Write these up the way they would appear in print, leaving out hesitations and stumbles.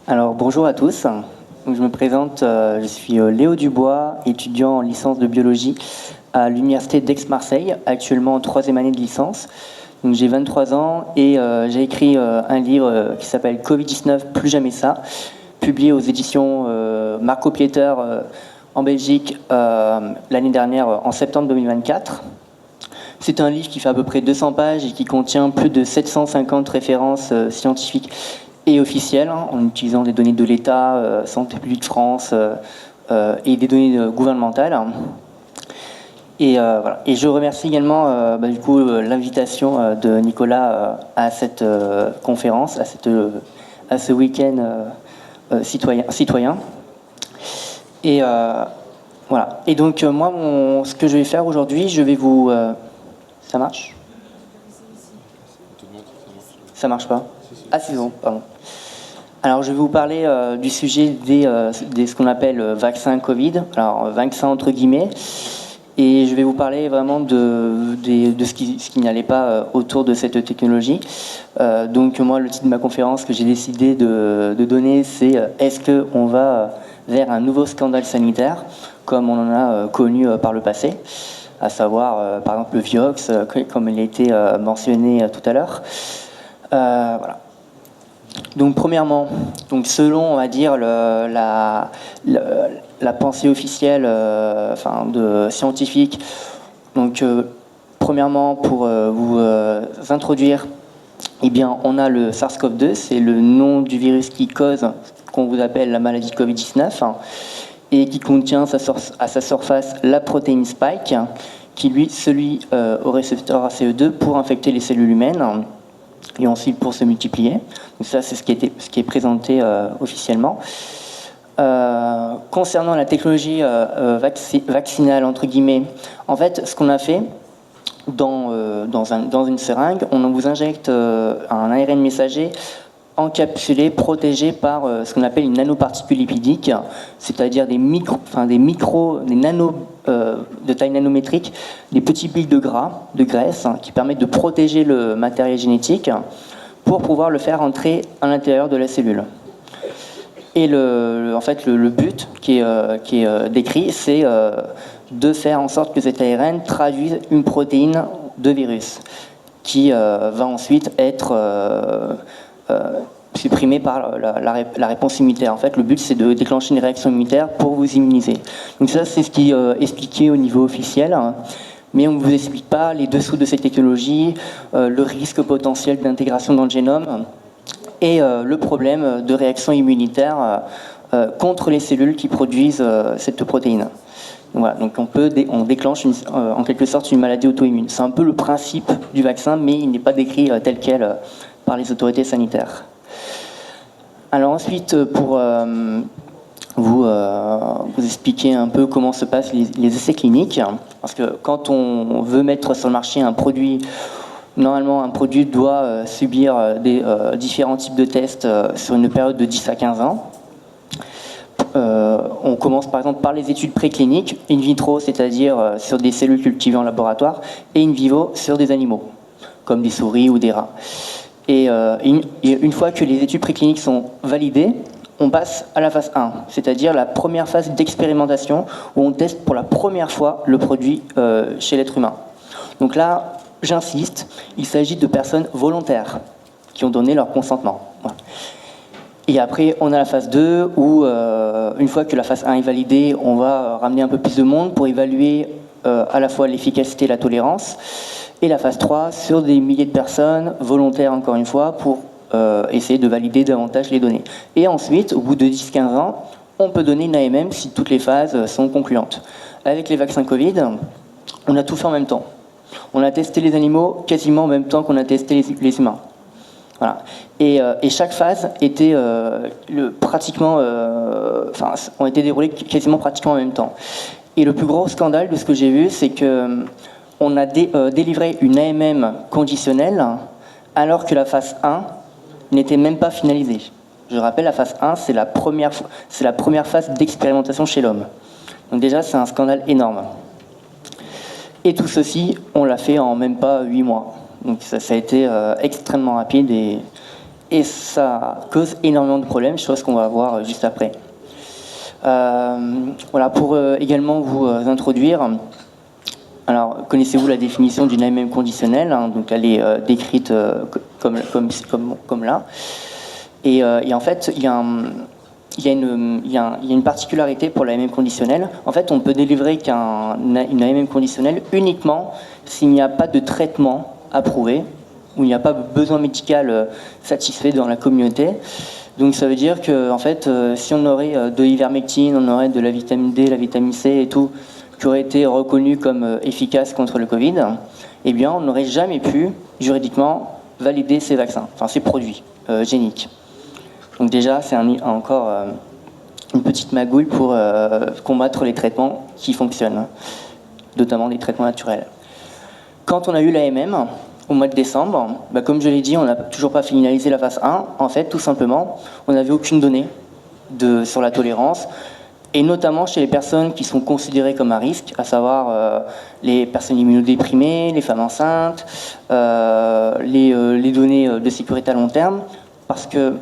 Alors bonjour à tous. Donc, je me présente, je suis Léo Dubois, étudiant en licence de biologie à l'université d'Aix-Marseille, actuellement en troisième année de licence. Donc j'ai 23 ans et j'ai écrit un livre qui s'appelle Covid-19, plus jamais ça, publié aux éditions Marco Pieter en Belgique l'année dernière en septembre 2024. C'est un livre qui fait à peu près 200 pages et qui contient plus de 750 références scientifiques et officielles, en utilisant des données de l'État, Santé publique France et des données gouvernementales. Et, voilà. Et je remercie également l'invitation de Nicolas à cette conférence, à ce week-end citoyen. Et voilà. Et donc moi, ce que je vais faire aujourd'hui, je vais vous... ça marche ? Ça marche pas ? Ah, c'est bon, pardon. Alors, je vais vous parler du sujet des ce qu'on appelle vaccin Covid, alors vaccin entre guillemets, et je vais vous parler vraiment de ce qui n'allait pas autour de cette technologie. Donc, moi, le titre de ma conférence que j'ai décidé de donner, c'est est-ce qu'on va vers un nouveau scandale sanitaire, comme on en a connu par le passé, à savoir, par exemple, le Vioxx, comme il a été mentionné tout à l'heure. Voilà. Donc premièrement, donc selon on va dire la pensée officielle, de scientifique. Donc premièrement pour vous introduire, eh bien on a le SARS-CoV-2, c'est le nom du virus qui cause ce qu'on vous appelle la maladie de Covid-19 et qui contient à sa surface la protéine spike, qui lui au récepteur ACE2 pour infecter les cellules humaines et ensuite pour se multiplier. Donc ça, c'est ce qui est présenté officiellement. Concernant la technologie vaccinale, entre guillemets, en fait, ce qu'on a fait dans une seringue, on vous injecte un ARN messager encapsulé, protégé par ce qu'on appelle une nanoparticule lipidique, c'est-à-dire des nanos de taille nanométrique, des petits billes de gras, de graisse, qui permettent de protéger le matériel génétique pour pouvoir le faire entrer à l'intérieur de la cellule. Et le but qui est décrit, c'est de faire en sorte que cet ARN traduise une protéine de virus qui va ensuite être supprimée par la réponse immunitaire. En fait, le but, c'est de déclencher une réaction immunitaire pour vous immuniser. Donc ça, c'est ce qui est expliqué au niveau officiel. Mais on ne vous explique pas les dessous de cette technologie, le risque potentiel d'intégration dans le génome et le problème de réaction immunitaire contre les cellules qui produisent cette protéine. Voilà, donc on déclenche en quelque sorte une maladie auto-immune. C'est un peu le principe du vaccin, mais il n'est pas décrit tel quel par les autorités sanitaires. Alors ensuite, pour vous expliquer un peu comment se passent les essais cliniques, parce que quand on veut mettre sur le marché un produit, normalement un produit doit subir des différents types de tests sur une période de 10 à 15 ans. On commence par exemple par les études précliniques, in vitro, c'est-à-dire sur des cellules cultivées en laboratoire, et in vivo sur des animaux, comme des souris ou des rats. Et une fois que les études précliniques sont validées, on passe à la phase 1, c'est-à-dire la première phase d'expérimentation où on teste pour la première fois le produit chez l'être humain. Donc là, j'insiste, il s'agit de personnes volontaires qui ont donné leur consentement. Voilà. Et après, on a la phase 2 où, une fois que la phase 1 est validée, on va ramener un peu plus de monde pour évaluer à la fois l'efficacité et la tolérance. Et la phase 3 sur des milliers de personnes, volontaires encore une fois, pour essayer de valider davantage les données. Et ensuite, au bout de 10-15 ans, on peut donner une AMM si toutes les phases sont concluantes. Avec les vaccins Covid, on a tout fait en même temps. On a testé les animaux quasiment en même temps qu'on a testé les humains. Voilà. Et chaque phase était ont été déroulées quasiment pratiquement en même temps. Et le plus gros scandale de ce que j'ai vu, c'est que on a délivré une AMM conditionnelle alors que la phase 1 n'était même pas finalisée. Je rappelle, la phase 1, c'est la première phase d'expérimentation chez l'homme. Donc déjà, c'est un scandale énorme. Et tout ceci, on l'a fait en même pas 8 mois. Donc ça a été extrêmement rapide et ça cause énormément de problèmes, chose qu'on va voir juste après. Voilà, pour également vous introduire, alors connaissez-vous la définition d'une AMM conditionnelle, hein, donc elle est décrite comme là, et en fait il y a une particularité pour l'AMM conditionnelle. En fait, on peut délivrer une AMM conditionnelle uniquement s'il n'y a pas de traitement approuvé, où il n'y a pas besoin médical satisfait dans la communauté. Donc ça veut dire que en fait, si on aurait de l'ivermectine, on aurait de la vitamine D, la vitamine C et tout, qui aurait été reconnu comme efficace contre le Covid, eh bien on n'aurait jamais pu, juridiquement, valider ces vaccins, enfin ces produits géniques. Donc déjà, c'est encore une petite magouille pour combattre les traitements qui fonctionnent, notamment les traitements naturels. Quand on a eu l'AMM, au mois de décembre, comme je l'ai dit, on n'a toujours pas finalisé la phase 1. En fait, tout simplement, on n'avait aucune donnée sur la tolérance, et notamment chez les personnes qui sont considérées comme à risque, à savoir les personnes immunodéprimées, les femmes enceintes, les données de sécurité à long terme, parce que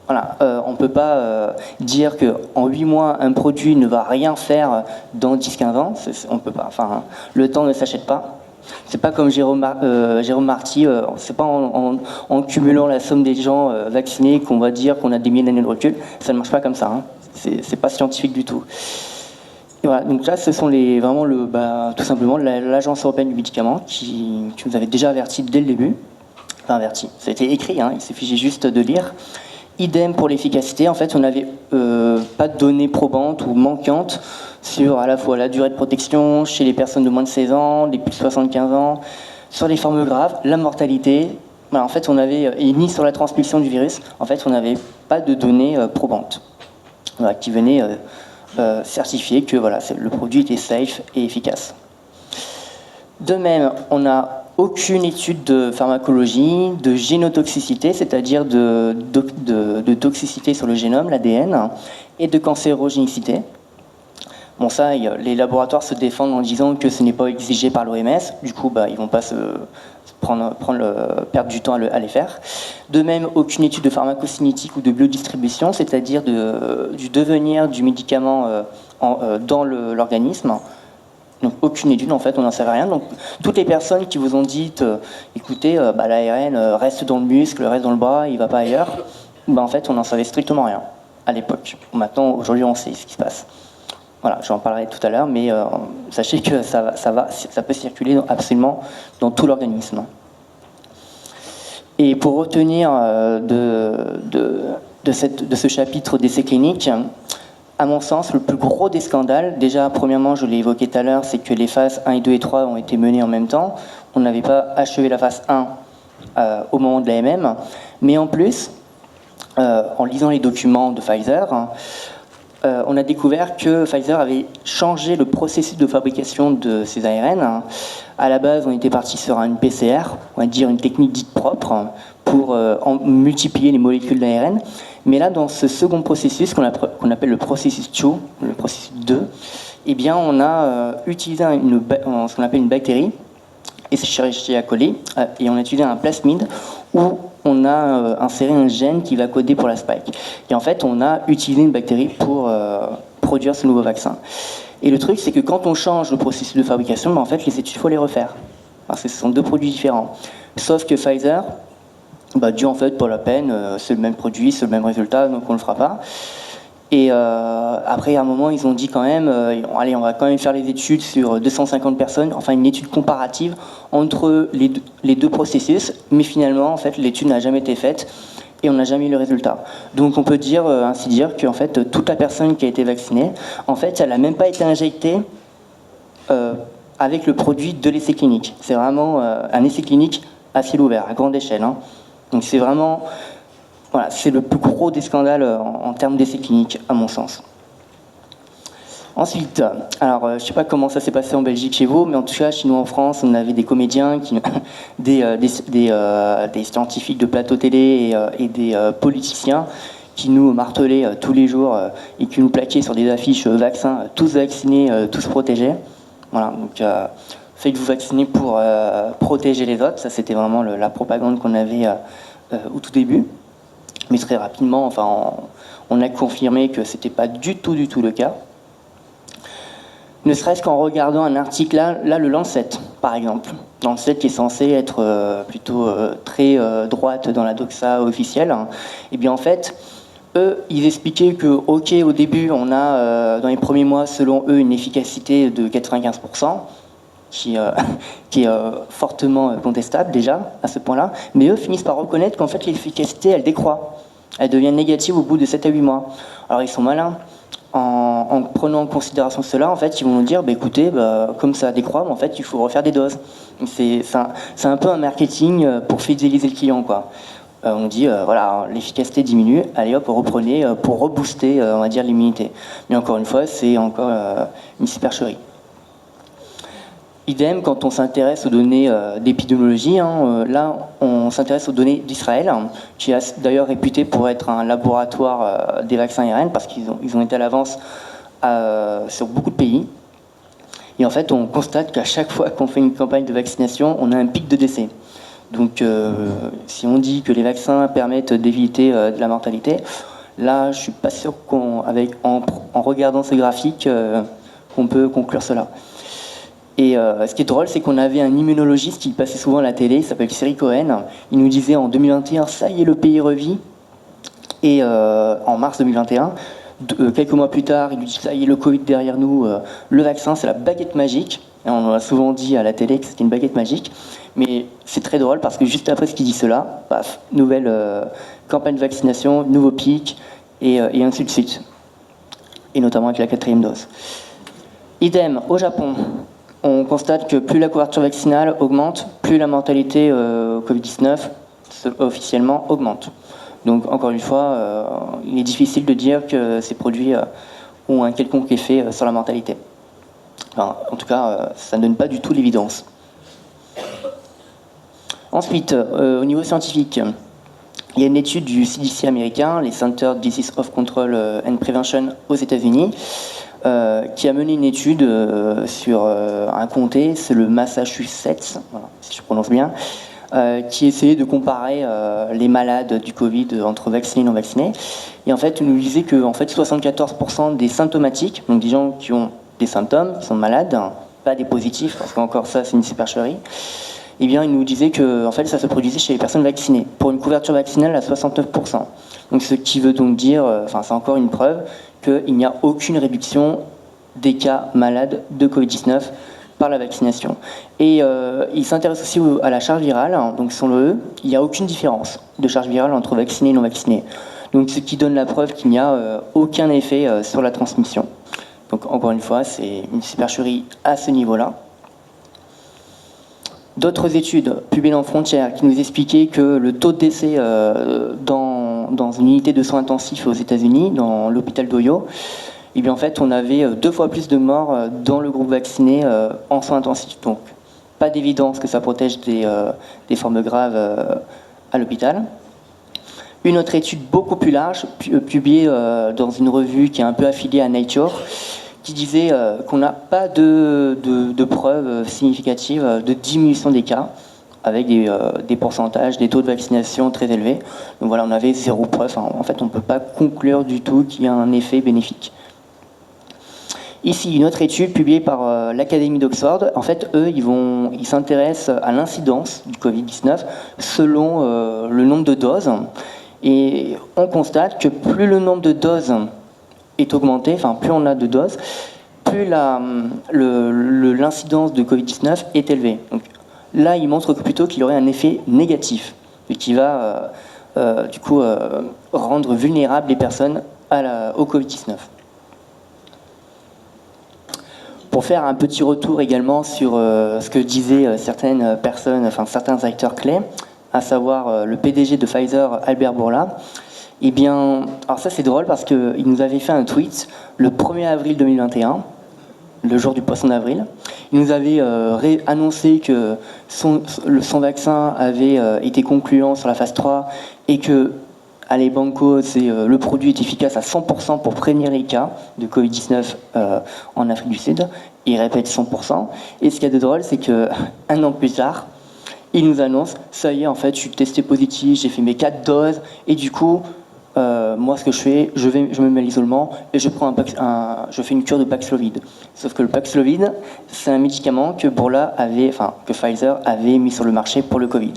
voilà, on ne peut pas dire qu'en 8 mois, un produit ne va rien faire dans 10-15 ans. On peut pas. Enfin, le temps ne s'achète pas. C'est pas comme Jérôme Marty, c'est pas en cumulant la somme des gens vaccinés qu'on va dire qu'on a des milliers d'années de recul. Ça ne marche pas comme ça. Hein. C'est pas scientifique du tout. Et voilà, donc là, ce sont tout simplement l'Agence européenne du médicament qui nous avait déjà averti dès le début. Enfin, averti, ça a été écrit, hein, il suffisait juste de lire. Idem pour l'efficacité, en fait, on n'avait pas de données probantes ou manquantes sur à la fois la durée de protection chez les personnes de moins de 16 ans, les plus de 75 ans, sur les formes graves, la mortalité. Voilà, en fait, et ni sur la transmission du virus, en fait, on n'avait pas de données probantes qui venaient certifier que voilà, le produit était safe et efficace. De même, on n'a aucune étude de pharmacologie, de génotoxicité, c'est-à-dire de toxicité sur le génome, l'ADN, et de cancérogénicité. Bon, ça, les laboratoires se défendent en disant que ce n'est pas exigé par l'OMS, du coup, ils ne vont pas perdre du temps à les faire. De même, aucune étude de pharmacocinétique ou de biodistribution, c'est-à-dire du devenir du médicament dans l'organisme. Donc aucune étude, en fait, on n'en savait rien. Donc toutes les personnes qui vous ont dit, écoutez, l'ARN reste dans le muscle, reste dans le bras, il ne va pas ailleurs, en fait, on n'en savait strictement rien à l'époque. Maintenant, aujourd'hui, on sait ce qui se passe. Voilà, j'en parlerai tout à l'heure, mais sachez que ça peut circuler absolument dans tout l'organisme. Et pour retenir de ce chapitre d'essais cliniques, à mon sens, le plus gros des scandales, déjà, premièrement, je l'ai évoqué tout à l'heure, c'est que les phases 1 et 2 et 3 ont été menées en même temps. On n'avait pas achevé la phase 1 au moment de l'AMM. Mais en plus, en lisant les documents de Pfizer, on a découvert que Pfizer avait changé le processus de fabrication de ces ARN. À la base, on était parti sur une PCR, on va dire une technique dite propre, pour multiplier les molécules d'ARN. Mais là, dans ce second processus, qu'on appelle le processus 2, le processus 2, eh bien, on a utilisé ce qu'on appelle une bactérie, Escherichia coli, et on a utilisé un plasmide où on a inséré un gène qui va coder pour la spike. Et en fait, on a utilisé une bactérie pour produire ce nouveau vaccin. Et le truc, c'est que quand on change le processus de fabrication, en fait, les études, il faut les refaire. Parce que ce sont deux produits différents. Sauf que Pfizer, dit en fait, pas la peine, c'est le même produit, c'est le même résultat, donc on ne le fera pas. Et après, à un moment, ils ont dit quand même, allez, on va quand même faire les études sur 250 personnes, enfin une étude comparative entre les deux processus, mais finalement, en fait, l'étude n'a jamais été faite et on n'a jamais eu le résultat. Donc on peut dire, ainsi dire, qu'en fait, toute la personne qui a été vaccinée, en fait, elle n'a même pas été injectée avec le produit de l'essai clinique. C'est vraiment un essai clinique à ciel ouvert, à grande échelle. Hein. Donc c'est vraiment... Voilà, c'est le plus gros des scandales en termes d'essais cliniques, à mon sens. Ensuite, alors je ne sais pas comment ça s'est passé en Belgique chez vous, mais en tout cas, chez nous en France, on avait des comédiens, des scientifiques de plateau télé et des politiciens qui nous martelaient tous les jours et qui nous plaquaient sur des affiches vaccins, tous vaccinés, tous protégés. Voilà, donc faites-vous vacciner pour protéger les autres. Ça, c'était vraiment la propagande qu'on avait au tout début. Mais très rapidement, enfin, on a confirmé que c'était pas du tout le cas. Ne serait-ce qu'en regardant un article, là, le Lancet, par exemple. Lancet qui est censé être plutôt très droite dans la doxa officielle. Et bien en fait, eux, ils expliquaient que, ok, au début, on a, dans les premiers mois, selon eux, une efficacité de 95%, qui est fortement contestable déjà, à ce point-là. Mais eux finissent par reconnaître qu'en fait, l'efficacité, elle décroît. Elle devient négative au bout de 7 à 8 mois. Alors, ils sont malins. En prenant en considération cela, en fait, ils vont nous dire, bah, écoutez, comme ça décroît, en fait, il faut refaire des doses. C'est un peu un marketing pour fidéliser le client, quoi. On dit, voilà, l'efficacité diminue, allez hop, reprenez pour rebooster, on va dire, l'immunité. Mais encore une fois, c'est encore une supercherie. Idem, quand on s'intéresse aux données d'épidémiologie, là, on s'intéresse aux données d'Israël, qui est d'ailleurs réputé pour être un laboratoire des vaccins ARN, parce qu'ils ont été à l'avance sur beaucoup de pays. Et en fait, on constate qu'à chaque fois qu'on fait une campagne de vaccination, on a un pic de décès. Donc, si on dit que les vaccins permettent d'éviter de la mortalité, là, je ne suis pas sûr en regardant ce graphique, qu'on peut conclure cela. Et ce qui est drôle, c'est qu'on avait un immunologiste qui passait souvent à la télé, il s'appelle Cyril Cohen. Il nous disait en 2021, ça y est, le pays revit. Et en mars 2021, quelques mois plus tard, il nous dit, ça y est, le Covid derrière nous, le vaccin, c'est la baguette magique. Et on a souvent dit à la télé que c'était une baguette magique. Mais c'est très drôle parce que juste après ce qu'il dit cela, paf, nouvelle campagne de vaccination, nouveau pic, et ainsi de suite. Et notamment avec la 4e dose. Idem, au Japon. On constate que plus la couverture vaccinale augmente, plus la mortalité Covid-19 officiellement augmente. Donc encore une fois, il est difficile de dire que ces produits ont un quelconque effet sur la mortalité. Enfin, en tout cas, ça ne donne pas du tout l'évidence. Ensuite, au niveau scientifique, il y a une étude du CDC américain, les Center Disease of Control and Prevention aux États-Unis, qui a mené une étude sur un comté, c'est le Massachusetts, voilà, si je prononce bien, qui essayait de comparer les malades du Covid entre vaccinés et non vaccinés. Et en fait, il nous disait que en fait, 74% des symptomatiques, donc des gens qui ont des symptômes, qui sont malades, pas des positifs, parce qu'encore ça, c'est une supercherie, eh bien, il nous disait que en fait, ça se produisait chez les personnes vaccinées, pour une couverture vaccinale à 69%. Donc, ce qui veut donc dire, c'est encore une preuve qu'il n'y a aucune réduction des cas malades de Covid-19 par la vaccination. Et il s'intéresse aussi à la charge virale. Donc, selon eux, il n'y a aucune différence de charge virale entre vaccinés et non vaccinés. Donc, ce qui donne la preuve qu'il n'y a aucun effet sur la transmission. Donc, encore une fois, c'est une supercherie à ce niveau-là. D'autres études publiées dans Frontières qui nous expliquaient que le taux de décès dans une unité de soins intensifs aux États-Unis, dans l'hôpital d'Ohio, eh bien en fait, on avait 2 fois plus de morts dans le groupe vacciné en soins intensifs. Donc, pas d'évidence que ça protège des formes graves à l'hôpital. Une autre étude beaucoup plus large, publiée dans une revue qui est un peu affiliée à Nature, qui disait qu'on n'a pas de preuves significatives de diminution des cas, avec des pourcentages, des taux de vaccination très élevés. Donc voilà, on avait 0 preuve. En fait, on ne peut pas conclure du tout qu'il y a un effet bénéfique. Ici, une autre étude publiée par l'Académie d'Oxford. En fait, eux, ils s'intéressent à l'incidence du Covid-19 selon le nombre de doses. Et on constate que plus le nombre de doses est augmenté, enfin plus on a de doses, plus l'incidence de Covid-19 est élevée. Donc, là, il montre plutôt qu'il y aurait un effet négatif et qui va du coup rendre vulnérables les personnes au Covid-19. Pour faire un petit retour également sur ce que disaient certaines personnes, enfin certains acteurs clés, à savoir le PDG de Pfizer, Albert Bourla. Eh bien, alors ça c'est drôle parce qu'il nous avait fait un tweet le 1er avril 2021, le jour du poisson d'avril. Il nous avait annoncé que son vaccin avait été concluant sur la phase 3 et que, allez banco, le produit est efficace à 100% pour prévenir les cas de Covid-19 en Afrique du Sud. Il répète 100%. Et ce qu'il y a de drôle, c'est qu'un an plus tard, il nous annonce, ça y est, en fait, je suis testé positif, j'ai fait mes 4 doses, et du coup, moi, ce que je fais, je me mets à l'isolement et je fais une cure de Paxlovid. Sauf que le Paxlovid, c'est un médicament que que Pfizer avait mis sur le marché pour le Covid.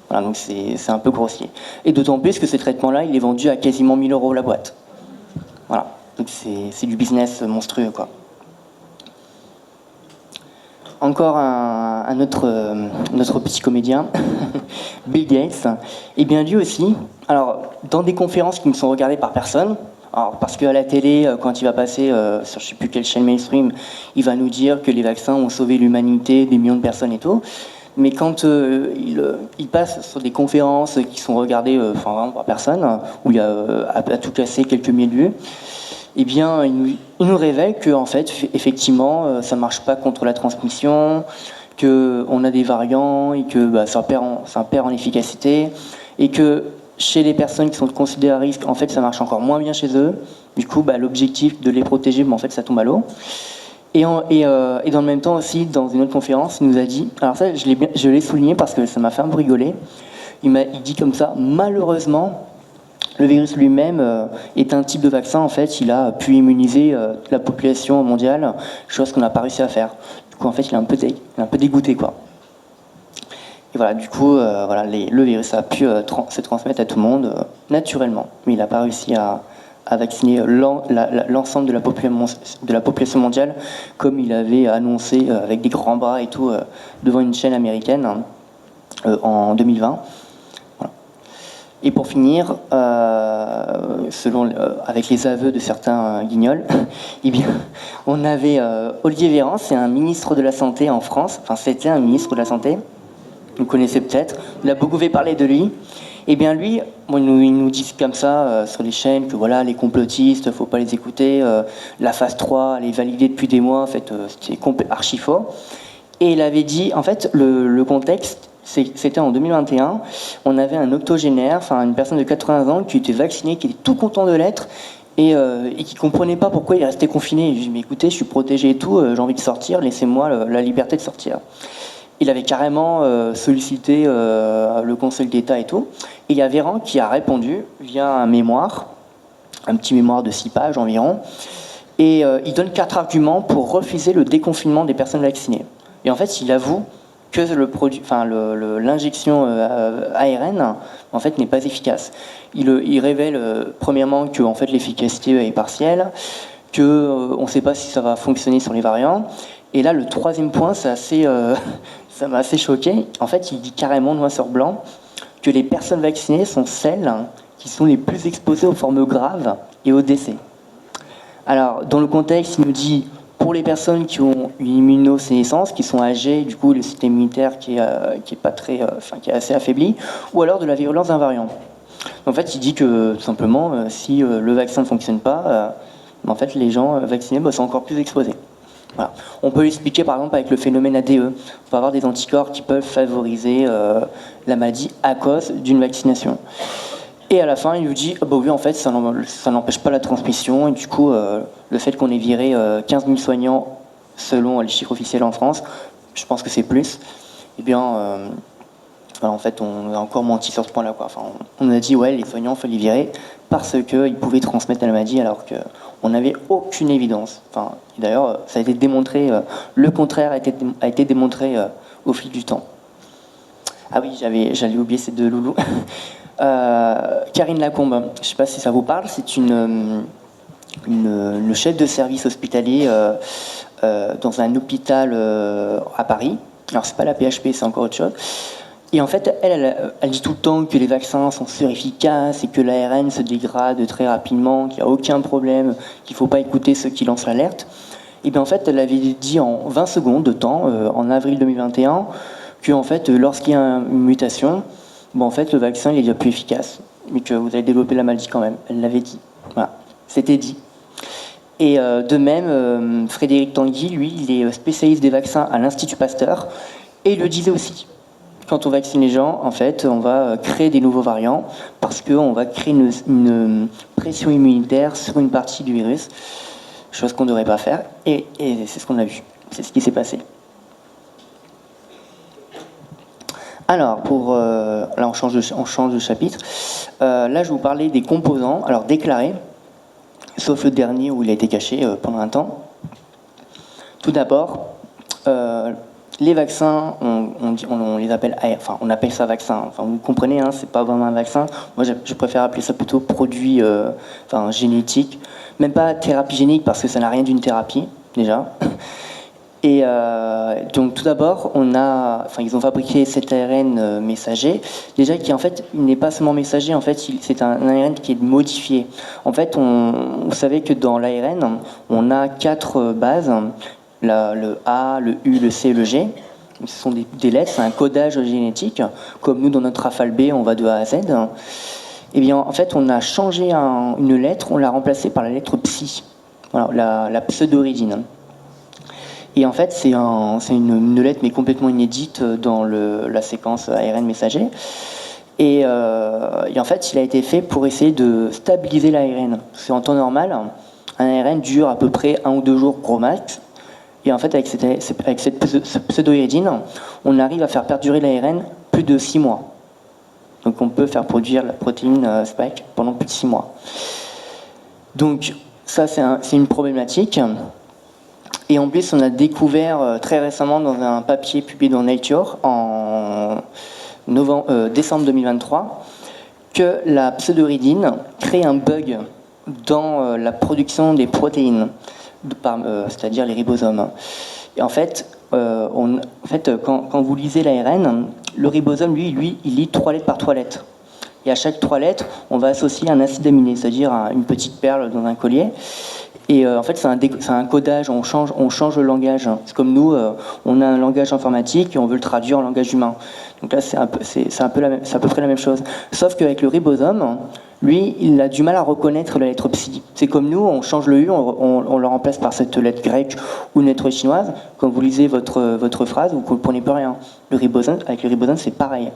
Voilà, donc c'est un peu grossier. Et d'autant plus que ce traitement-là, il est vendu à quasiment 1 000 € la boîte. Voilà, donc c'est du business monstrueux, quoi. Encore un autre petit comédien, Bill Gates, et bien lui aussi, alors dans des conférences qui ne sont regardées par personne, alors parce qu'à la télé, quand il va passer sur je ne sais plus quelle chaîne mainstream, il va nous dire que les vaccins ont sauvé l'humanité, des millions de personnes et tout, mais quand il passe sur des conférences qui sont regardées vraiment par personne, où il y a à tout casser quelques milliers de vues, eh bien, il nous révèle que, en fait, effectivement, ça ne marche pas contre la transmission, qu'on a des variants et que ça perd en efficacité, et que chez les personnes qui sont considérées à risque, en fait, ça marche encore moins bien chez eux. Du coup, l'objectif de les protéger, en fait, ça tombe à l'eau. Et dans le même temps aussi, dans une autre conférence, il nous a dit, alors ça, je l'ai souligné parce que ça m'a fait un peu rigoler, il dit comme ça, malheureusement, le virus lui-même est un type de vaccin, en fait, il a pu immuniser la population mondiale, chose qu'on n'a pas réussi à faire. Du coup, en fait, il est un peu dégoûté, quoi. Et voilà, du coup, le virus a pu se transmettre à tout le monde naturellement, mais il n'a pas réussi à vacciner l'ensemble de la population mondiale, comme il avait annoncé avec des grands bras et tout, devant une chaîne américaine en 2020. Et pour finir, avec les aveux de certains guignols, eh bien, on avait Olivier Véran, c'est un ministre de la Santé en France, enfin c'était un ministre de la Santé, vous connaissez peut-être, il a beaucoup fait parler de lui. Eh bien lui, il nous dit comme ça sur les chaînes que voilà, les complotistes, faut pas les écouter, la phase 3, elle est validée depuis des mois, en fait c'était archi faux. Et il avait dit, en fait, le contexte, c'était en 2021, on avait un octogénaire, une personne de 80 ans qui était vaccinée, qui était tout content de l'être, et qui comprenait pas pourquoi il restait confiné. Il dit, mais écoutez, je suis protégé et tout, j'ai envie de sortir, laissez-moi la liberté de sortir. Il avait carrément sollicité le Conseil d'État et tout. Et il y a Véran qui a répondu via un mémoire, un petit mémoire de 6 pages environ, et il donne 4 arguments pour refuser le déconfinement des personnes vaccinées. Et en fait, il avoue que l'injection ARN en fait n'est pas efficace. Il révèle premièrement que en fait l'efficacité est partielle, que on ne sait pas si ça va fonctionner sur les variants. Et là, le troisième point, ça m'a assez choqué. En fait, il dit carrément noir sur blanc que les personnes vaccinées sont celles qui sont les plus exposées aux formes graves et aux décès. Alors, dans le contexte, il nous dit pour les personnes qui ont une immunosénescence, qui sont âgées, du coup le système immunitaire qui est assez affaibli, ou alors de la virulence d'un variant. En fait, il dit que tout simplement, si le vaccin ne fonctionne pas, en fait, les gens vaccinés sont encore plus exposés. Voilà. On peut l'expliquer par exemple avec le phénomène ADE. On peut avoir des anticorps qui peuvent favoriser la maladie à cause d'une vaccination. Et à la fin, il nous dit oui, en fait, ça n'empêche pas la transmission. Et du coup, le fait qu'on ait viré 15 000 soignants, selon les chiffres officiels en France, je pense que c'est plus, eh bien, en fait, on a encore menti sur ce point-là, quoi. Enfin, on a dit, ouais, les soignants, il faut les virer parce qu'ils pouvaient transmettre la maladie, alors qu'on n'avait aucune évidence. Enfin, d'ailleurs, ça a été démontré, le contraire a été démontré au fil du temps. Ah oui, j'allais oublier ces deux loulous. Karine Lacombe, je ne sais pas si ça vous parle, c'est une chef de service hospitalier dans un hôpital à Paris. Alors c'est pas la PHP, c'est encore autre chose. Et en fait, elle dit tout le temps que les vaccins sont sur-efficaces et que l'ARN se dégrade très rapidement, qu'il n'y a aucun problème, qu'il ne faut pas écouter ceux qui lancent l'alerte. Et bien en fait, elle avait dit en 20 secondes de temps, en avril 2021, que en fait, lorsqu'il y a une mutation, en fait, le vaccin il est déjà plus efficace, mais que vous allez développer la maladie quand même. Elle l'avait dit. Voilà, c'était dit. Et de même, Frédéric Tanguy, lui, il est spécialiste des vaccins à l'Institut Pasteur, et il le disait aussi. Quand on vaccine les gens, en fait, on va créer des nouveaux variants, parce qu'on va créer une pression immunitaire sur une partie du virus, chose qu'on ne devrait pas faire, et c'est ce qu'on a vu. C'est ce qui s'est passé. Alors, là on change de chapitre. Là, je vais vous parler des composants, alors déclarés, sauf le dernier où il a été caché pendant un temps. Tout d'abord, les vaccins, on les appelle, enfin, on appelle ça vaccin. Enfin, vous comprenez, hein, c'est pas vraiment un vaccin. Moi, je préfère appeler ça plutôt produit, enfin, génétique. Même pas thérapie génique parce que ça n'a rien d'une thérapie déjà. Et donc tout d'abord, ils ont fabriqué cet ARN messager, déjà qui en fait il n'est pas seulement messager, en fait c'est un ARN qui est modifié. En fait, vous savez que dans l'ARN, on a 4 bases, le A, le U, le C et le G. Ce sont des lettres, c'est un codage génétique, comme nous dans notre alphabet, on va de A à Z. Et bien en fait, on a changé une lettre, on l'a remplacée par la lettre psi, voilà, la pseudouridine. Et en fait, c'est une lettre, mais complètement inédite dans la séquence ARN messager. Et en fait, il a été fait pour essayer de stabiliser l'ARN. Parce qu'en temps normal, un ARN dure à peu près 1 ou 2 jours gros max. Et en fait, avec cette pseudoïridine, on arrive à faire perdurer l'ARN plus de 6 mois. Donc on peut faire produire la protéine spike pendant plus de 6 mois. Donc ça, c'est une problématique. Et en plus, on a découvert très récemment dans un papier publié dans Nature en décembre 2023 que la pseudoridine crée un bug dans la production des protéines, c'est-à-dire les ribosomes. Et en fait, quand vous lisez l'ARN, le ribosome, lui, il lit 3 lettres par 3 lettres. Et à chaque 3 lettres, on va associer un acide aminé, c'est-à-dire une petite perle dans un collier. Et en fait, c'est un codage, on change le langage. C'est comme nous, on a un langage informatique et on veut le traduire en langage humain. Donc là, c'est à peu près la même chose. Sauf qu'avec le ribosome, lui, il a du mal à reconnaître la lettre psi. C'est comme nous, on change le U, on le remplace par cette lettre grecque ou une lettre chinoise. Quand vous lisez votre phrase, vous ne comprenez plus rien. Avec le ribosome, c'est pareil.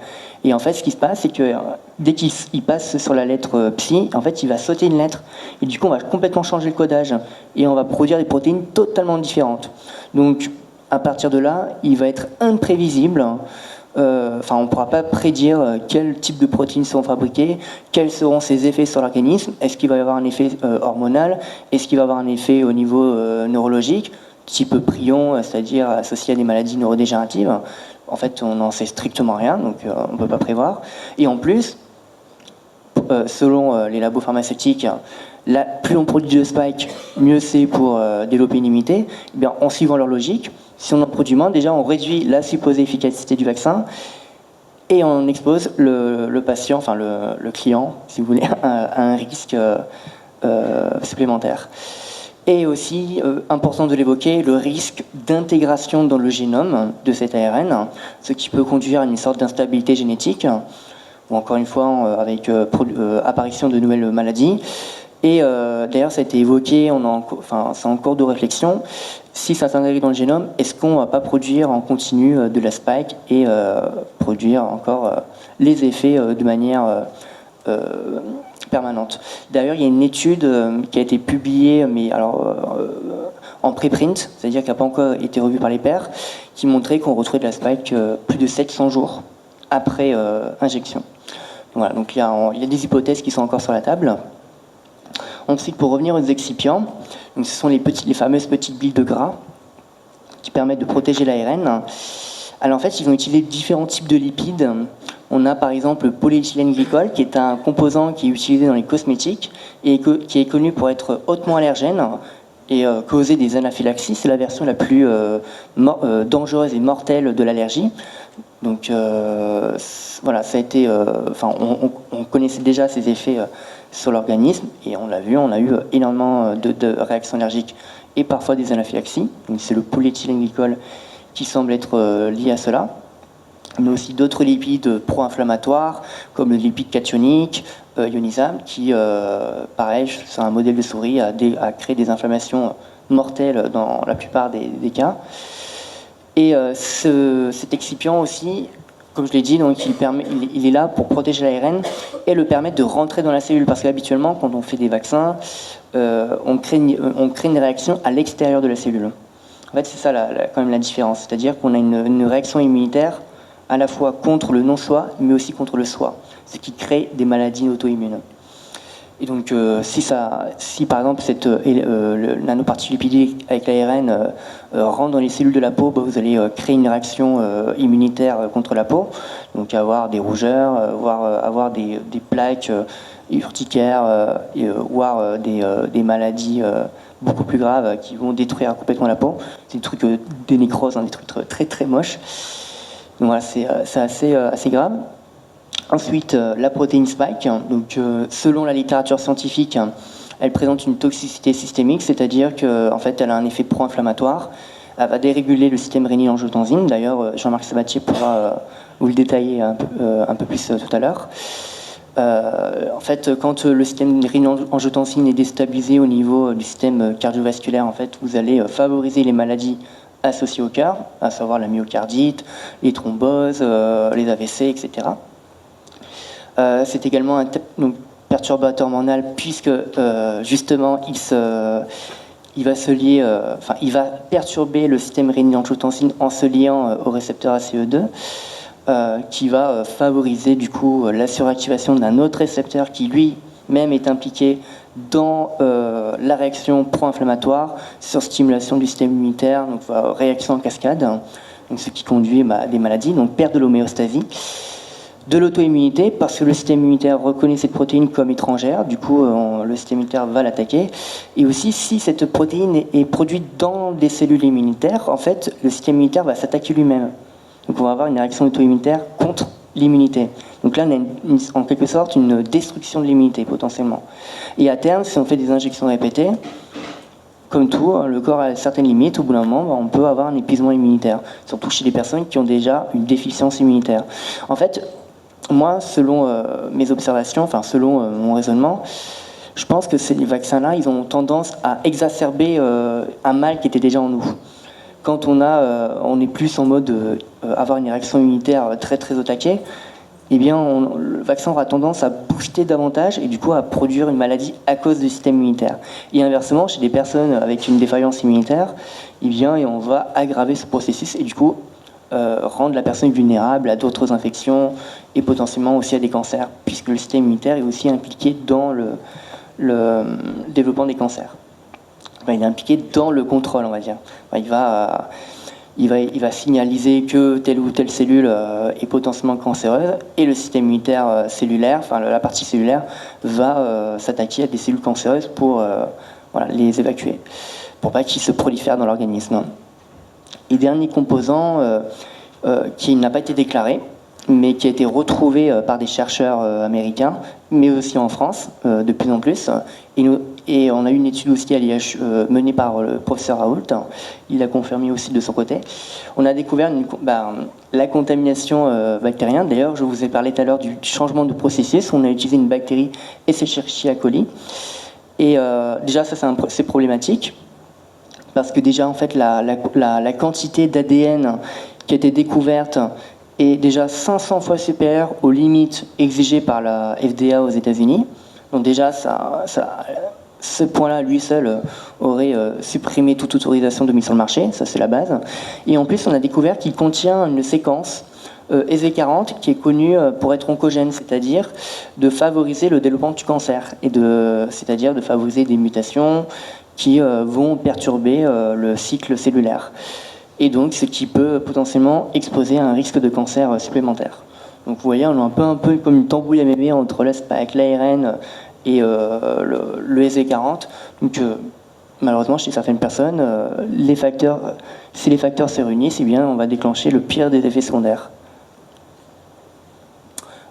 Et en fait, ce qui se passe, c'est que dès qu'il passe sur la lettre psi, en fait, il va sauter une lettre. Et du coup, on va complètement changer le codage. Et on va produire des protéines totalement différentes. Donc, à partir de là, il va être imprévisible. On ne pourra pas prédire quel type de protéines seront fabriquées, quels seront ses effets sur l'organisme. Est-ce qu'il va y avoir un effet hormonal? Est-ce qu'il va y avoir un effet au niveau neurologique, type prion, c'est-à-dire associé à des maladies neurodégénératives? En fait, on n'en sait strictement rien, donc on ne peut pas prévoir. Et en plus, selon les labos pharmaceutiques, plus on produit de spike, mieux c'est pour développer une immunité. Eh bien, en suivant leur logique, si on en produit moins, déjà on réduit la supposée efficacité du vaccin et on expose le patient, enfin le client, si vous voulez, à un risque supplémentaire. Et aussi, important de l'évoquer, le risque d'intégration dans le génome de cet ARN, ce qui peut conduire à une sorte d'instabilité génétique, ou encore une fois avec apparition de nouvelles maladies. Et d'ailleurs, ça a été évoqué, c'est en cours de réflexion. Si ça s'intègre dans le génome, est-ce qu'on ne va pas produire en continu de la spike et produire encore les effets de manière permanente. D'ailleurs, il y a une étude qui a été publiée, mais alors en préprint, c'est-à-dire qui n'a pas encore été revue par les pairs, qui montrait qu'on retrouvait de la spike plus de 700 jours après injection. Voilà, donc il y a des hypothèses qui sont encore sur la table. Ensuite, pour revenir aux excipients, donc ce sont les fameuses petites billes de gras qui permettent de protéger l'ARN. Alors en fait, ils ont utilisé différents types de lipides. On a par exemple le polyéthylène glycol, qui est un composant qui est utilisé dans les cosmétiques et qui est connu pour être hautement allergène et causer des anaphylaxies. C'est la version la plus dangereuse et mortelle de l'allergie. Donc voilà, ça a été, on connaissait déjà ses effets sur l'organisme et on l'a vu, on a eu énormément de réactions allergiques et parfois des anaphylaxies. Donc c'est le polyéthylène glycol qui semble être lié à cela. Mais aussi d'autres lipides pro-inflammatoires, comme le lipide cationique, ionisable, qui, pareil, sur un modèle de souris, a créé des inflammations mortelles dans la plupart des cas. Et cet excipient aussi, comme je l'ai dit, donc il est là pour protéger l'ARN et le permettre de rentrer dans la cellule. Parce qu'habituellement, quand on fait des vaccins, on crée une réaction à l'extérieur de la cellule. En fait, c'est ça quand même la différence. C'est-à-dire qu'on a une réaction immunitaire à la fois contre le non-soi, mais aussi contre le soi, ce qui crée des maladies auto-immunes. Et donc, si par exemple le nanoparticule lipidique avec l'ARN rentre dans les cellules de la peau, vous allez créer une réaction immunitaire contre la peau, donc avoir des rougeurs, avoir des plaques urticaires, voire des maladies beaucoup plus graves qui vont détruire complètement la peau. C'est des trucs, des nécroses, des trucs très très moches. Donc voilà, c'est assez grave. Ensuite, la protéine spike, donc selon la littérature scientifique, elle présente une toxicité systémique, c'est-à-dire qu'en fait, elle a un effet pro-inflammatoire. Elle va déréguler le système rénine-angiotensine. D'ailleurs, Jean-Marc Sabatier pourra vous le détailler un peu plus tout à l'heure. En fait, quand le système rénine-angiotensine est déstabilisé au niveau du système cardiovasculaire, en fait, vous allez favoriser les maladies associées au cœur, à savoir la myocardite, les thromboses, les AVC, etc. C'est également un perturbateur hormonal puisque justement il va perturber le système rénine-angiotensine en se liant au récepteur ACE2 qui va favoriser du coup la suractivation d'un autre récepteur qui lui-même est impliqué dans la réaction pro-inflammatoire sur stimulation du système immunitaire, donc réaction en cascade, donc ce qui conduit à des maladies, donc perte de l'homéostasie. De l'auto-immunité, parce que le système immunitaire reconnaît cette protéine comme étrangère, du coup le système immunitaire va l'attaquer. Et aussi, si cette protéine est produite dans des cellules immunitaires, en fait, le système immunitaire va s'attaquer lui-même. Donc on va avoir une réaction auto-immunitaire contre l'immunité. Donc là, on a en quelque sorte une destruction de l'immunité, potentiellement. Et à terme, si on fait des injections répétées, comme tout, le corps a certaines limites, au bout d'un moment, on peut avoir un épuisement immunitaire, surtout chez les personnes qui ont déjà une déficience immunitaire. En fait, moi, selon mes observations, enfin selon mon raisonnement, je pense que ces vaccins-là, ils ont tendance à exacerber un mal qui était déjà en nous. Quand on est plus en mode avoir une réaction immunitaire très très au taquet, eh bien, le vaccin aura tendance à booster davantage et du coup à produire une maladie à cause du système immunitaire. Et inversement, chez des personnes avec une défaillance immunitaire, eh bien, et on va aggraver ce processus et du coup rendre la personne vulnérable à d'autres infections et potentiellement aussi à des cancers, puisque le système immunitaire est aussi impliqué dans le développement des cancers. Enfin, il est impliqué dans le contrôle, on va dire. Enfin, il va signaliser que telle ou telle cellule est potentiellement cancéreuse et le système immunitaire cellulaire, enfin la partie cellulaire, va s'attaquer à des cellules cancéreuses pour les évacuer, pour pas qu'ils se prolifèrent dans l'organisme. Et dernier composant qui n'a pas été déclaré, mais qui a été retrouvé par des chercheurs américains, mais aussi en France, de plus en plus. Et on a eu une étude aussi à l'IH menée par le professeur Raoult. Il l'a confirmé aussi de son côté. On a découvert la contamination bactérienne. D'ailleurs, je vous ai parlé tout à l'heure du changement de processus. On a utilisé une bactérie Escherichia coli. Et déjà, ça, c'est problématique. Parce que déjà, en fait, la quantité d'ADN qui a été découverte est déjà 500 fois supérieure aux limites exigées par la FDA aux États-Unis. Donc déjà, ce point-là, lui seul, aurait supprimé toute autorisation de mise sur le marché. Ça, c'est la base. Et en plus, on a découvert qu'il contient une séquence EZ40 qui est connue pour être oncogène, c'est-à-dire de favoriser le développement du cancer, c'est-à-dire de favoriser des mutations qui vont perturber le cycle cellulaire. Et donc, ce qui peut potentiellement exposer à un risque de cancer supplémentaire. Donc, vous voyez, on est un peu comme une tambouille à mémé entre la spike, l'ARN et le EZ40. Donc, malheureusement, chez certaines personnes, si les facteurs se réunissent, eh bien, on va déclencher le pire des effets secondaires.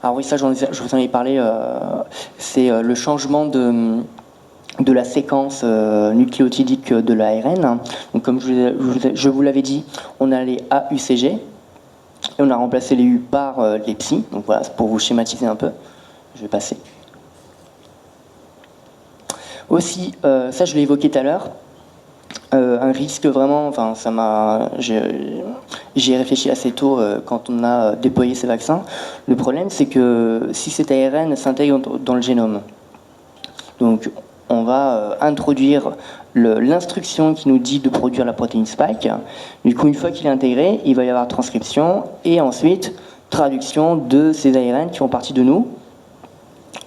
Alors oui, ça, je vous en ai parlé, c'est le changement de la séquence nucléotidique de l'ARN. Donc, comme je vous l'avais dit, on a les AUCG et on a remplacé les U par les PSI. Donc voilà, c'est pour vous schématiser un peu. Je vais passer. Aussi, ça je l'ai évoqué tout à l'heure, un risque vraiment, j'y ai réfléchi assez tôt quand on a déployé ces vaccins. Le problème, c'est que si cet ARN s'intègre dans le génome, donc on va introduire l'instruction qui nous dit de produire la protéine spike. Du coup, une fois qu'il est intégré, il va y avoir transcription et ensuite traduction de ces ARN qui font partie de nous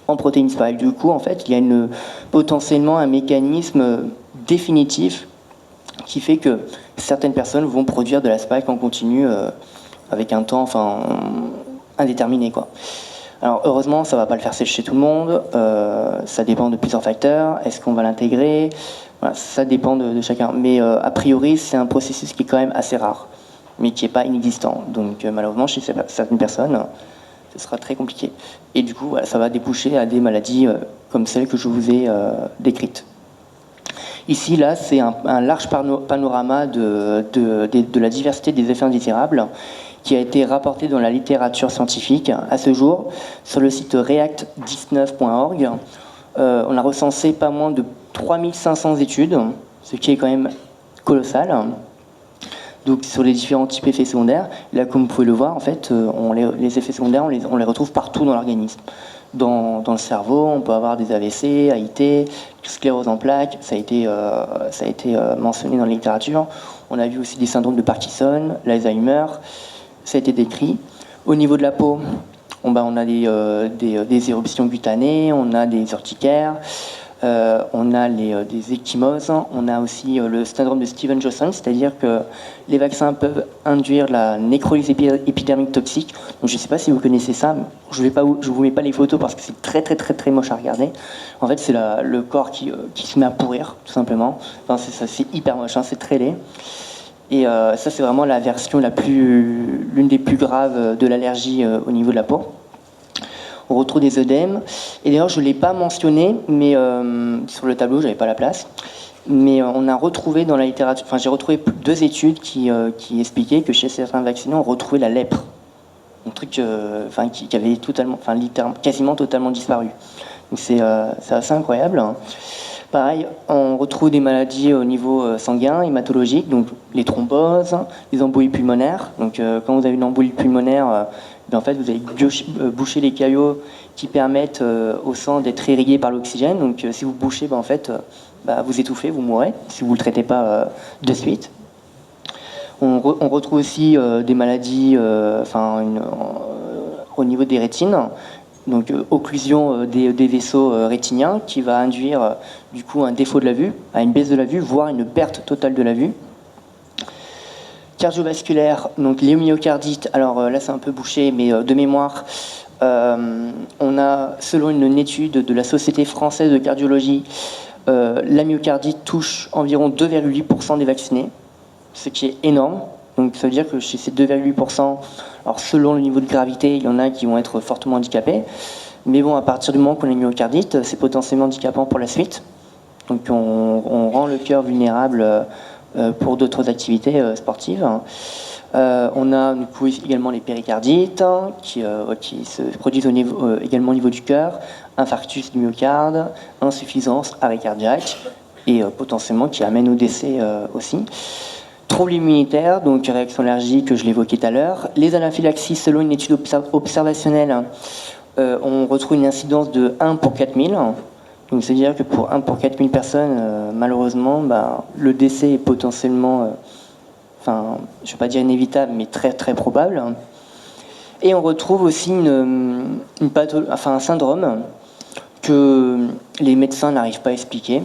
en protéine spike. Du coup, en fait, il y a potentiellement un mécanisme définitif qui fait que certaines personnes vont produire de la spike en continu avec un temps indéterminé, quoi. Alors heureusement, ça ne va pas le faire chez tout le monde, ça dépend de plusieurs facteurs. Est-ce qu'on va l'intégrer? Voilà, ça dépend de chacun. Mais a priori, c'est un processus qui est quand même assez rare, mais qui n'est pas inexistant. Donc malheureusement, chez certaines personnes, ce sera très compliqué. Et du coup, voilà, ça va déboucher à des maladies comme celles que je vous ai décrites. Ici, là, c'est un large panorama de la diversité des effets indésirables qui a été rapporté dans la littérature scientifique à ce jour sur le site react19.org. On a recensé pas moins de 3500 études, ce qui est quand même colossal. Donc sur les différents types d'effets secondaires, là comme vous pouvez le voir, en fait, les effets secondaires, on les retrouve partout dans l'organisme. Dans le cerveau, on peut avoir des AVC, AIT, sclérose en plaques, ça a été mentionné dans la littérature. On a vu aussi des syndromes de Parkinson, l'Alzheimer, ça a été décrit. Au niveau de la peau, on a des éruptions cutanées, on a des urticaires, on a des ecchymoses, on a aussi le syndrome de Stevens-Johnson, c'est-à-dire que les vaccins peuvent induire la nécrolyse épidermique toxique. Donc, je ne sais pas si vous connaissez ça, je vous mets pas les photos parce que c'est très très très très moche à regarder. En fait, c'est le corps qui se met à pourrir, tout simplement. Enfin, c'est hyper moche, hein, c'est très laid. Et ça, c'est vraiment la version l'une des plus graves de l'allergie au niveau de la peau. On retrouve des œdèmes. Et d'ailleurs, je ne l'ai pas mentionné, mais sur le tableau, je n'avais pas la place. Mais on a retrouvé dans la littérature, j'ai retrouvé 2 études qui expliquaient que chez certains vaccinés, on retrouvait la lèpre. Un truc qui avait quasiment totalement disparu. Donc c'est assez incroyable. Pareil, on retrouve des maladies au niveau sanguin, hématologique, donc les thromboses, les embolies pulmonaires. Donc quand vous avez une embolie pulmonaire, en fait, vous allez boucher les caillots qui permettent au sang d'être irrigué par l'oxygène. Donc si vous bouchez, en fait, vous étouffez, vous mourrez, si vous ne le traitez pas de suite. On retrouve aussi des maladies au niveau des rétines. Donc occlusion des vaisseaux rétiniens qui va induire du coup un défaut de la vue, à une baisse de la vue, voire une perte totale de la vue. Cardiovasculaire, donc les myocardites, alors là c'est un peu bouché, mais de mémoire, on a, selon une étude de la Société française de cardiologie, la myocardite touche environ 2,8% des vaccinés, ce qui est énorme. Donc ça veut dire que chez ces 2,8%, alors selon le niveau de gravité, il y en a qui vont être fortement handicapés. Mais bon, à partir du moment qu'on a une myocardite, c'est potentiellement handicapant pour la suite. Donc on rend le cœur vulnérable pour d'autres activités sportives. On a du coup également les péricardites qui se produisent également au niveau du cœur, infarctus du myocarde, insuffisance, arrêt cardiaque et potentiellement qui amène au décès aussi. Troubles immunitaires, donc réaction allergique que je l'évoquais tout à l'heure. Les anaphylaxies, selon une étude observationnelle, on retrouve une incidence de 1 pour 4000. Donc c'est-à-dire que pour 1 pour 4000 personnes, malheureusement, le décès est potentiellement, je ne vais pas dire inévitable, mais très très probable. Et on retrouve aussi un syndrome que les médecins n'arrivent pas à expliquer.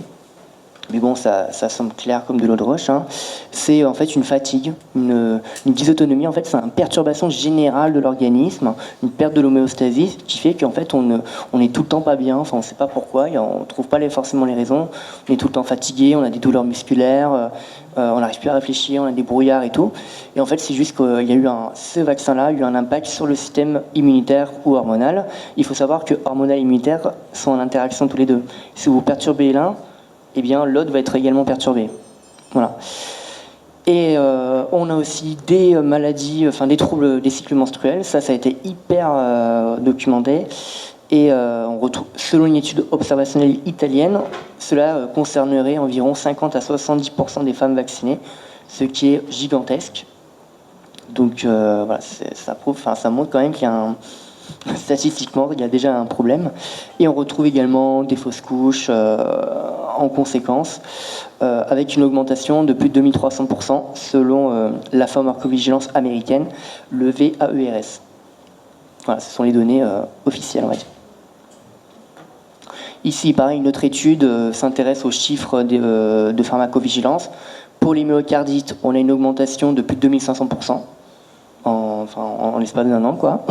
Mais bon, ça semble clair comme de l'eau de roche. Hein. C'est en fait une fatigue, une dysautonomie. En fait, c'est une perturbation générale de l'organisme, une perte de l'homéostasie, qui fait qu'en fait, on est tout le temps pas bien. Enfin, on ne sait pas pourquoi. On ne trouve pas forcément les raisons. On est tout le temps fatigué, on a des douleurs musculaires, on n'arrive plus à réfléchir, on a des brouillards et tout. Et en fait, c'est juste qu'il y a eu ce vaccin-là a eu un impact sur le système immunitaire ou hormonal. Il faut savoir que hormonal et immunitaire sont en interaction tous les deux. Si vous perturbez l'un, eh bien l'autre va être également perturbé. Voilà. Et on a aussi des maladies, des troubles des cycles menstruels. Ça a été hyper documenté. Et on retrouve, selon une étude observationnelle italienne, cela concernerait environ 50 à 70% des femmes vaccinées, ce qui est gigantesque. Donc voilà, ça montre quand même qu'il y a Statistiquement, il y a déjà un problème. Et on retrouve également des fausses couches en conséquence, avec une augmentation de plus de 2300% selon la pharmacovigilance américaine, le VAERS. Voilà, ce sont les données officielles, on va dire. Ici, pareil, une autre étude s'intéresse aux chiffres de pharmacovigilance. Pour les myocardites, on a une augmentation de plus de 2500%, en l'espace d'un an, quoi.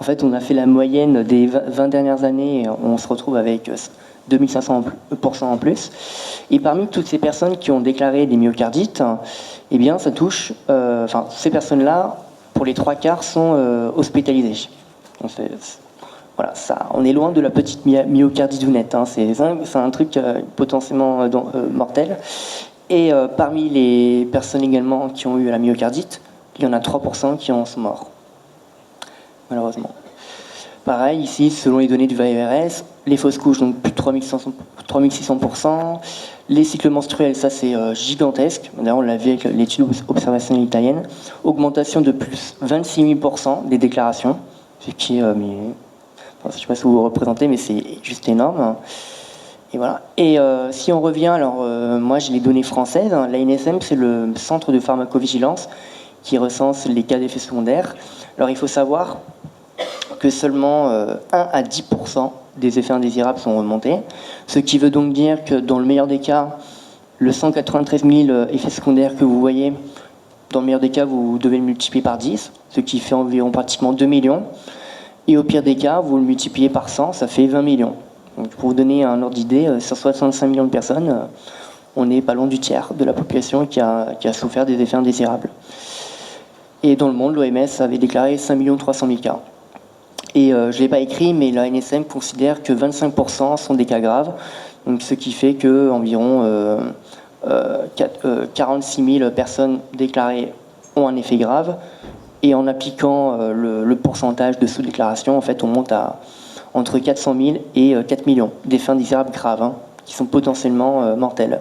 En fait, on a fait la moyenne des 20 dernières années, on se retrouve avec 2500% en plus. Et parmi toutes ces personnes qui ont déclaré des myocardites, eh bien, ça touche, ces personnes-là, pour les 3/4, sont hospitalisées. Donc, voilà, ça, on est loin de la petite myocardidounette, hein. C'est un truc potentiellement mortel. Et parmi les personnes également qui ont eu la myocardite, il y en a 3% qui en sont morts, malheureusement. Pareil, ici, selon les données du VAERS, les fausses couches, donc plus de 3600%. Les cycles menstruels, ça c'est gigantesque. D'ailleurs, on l'a vu avec l'étude observationnelle italienne. Augmentation de plus 26 000% des déclarations, ce qui est... je ne sais pas si vous vous représentez, mais c'est juste énorme. Et voilà. Et si on revient, alors moi j'ai les données françaises. L'ANSM, c'est le centre de pharmacovigilance qui recense les cas d'effets secondaires. Alors il faut savoir que seulement 1 à 10% des effets indésirables sont remontés, ce qui veut donc dire que dans le meilleur des cas, le 193 000 effets secondaires que vous voyez, dans le meilleur des cas, vous devez le multiplier par 10, ce qui fait environ pratiquement 2 millions. Et au pire des cas, vous le multipliez par 100, ça fait 20 millions. Donc pour vous donner un ordre d'idée, sur 65 millions de personnes, on n'est pas loin du tiers de la population qui a souffert des effets indésirables. Et dans le monde, l'OMS avait déclaré 5 300 000 cas. Et je ne l'ai pas écrit, mais la NSM considère que 25% sont des cas graves, donc ce qui fait qu'environ 46 000 personnes déclarées ont un effet grave. Et en appliquant le pourcentage de sous-déclaration, en fait, on monte à entre 400 000 et 4 millions d'effets indésirables graves, hein, qui sont potentiellement mortels.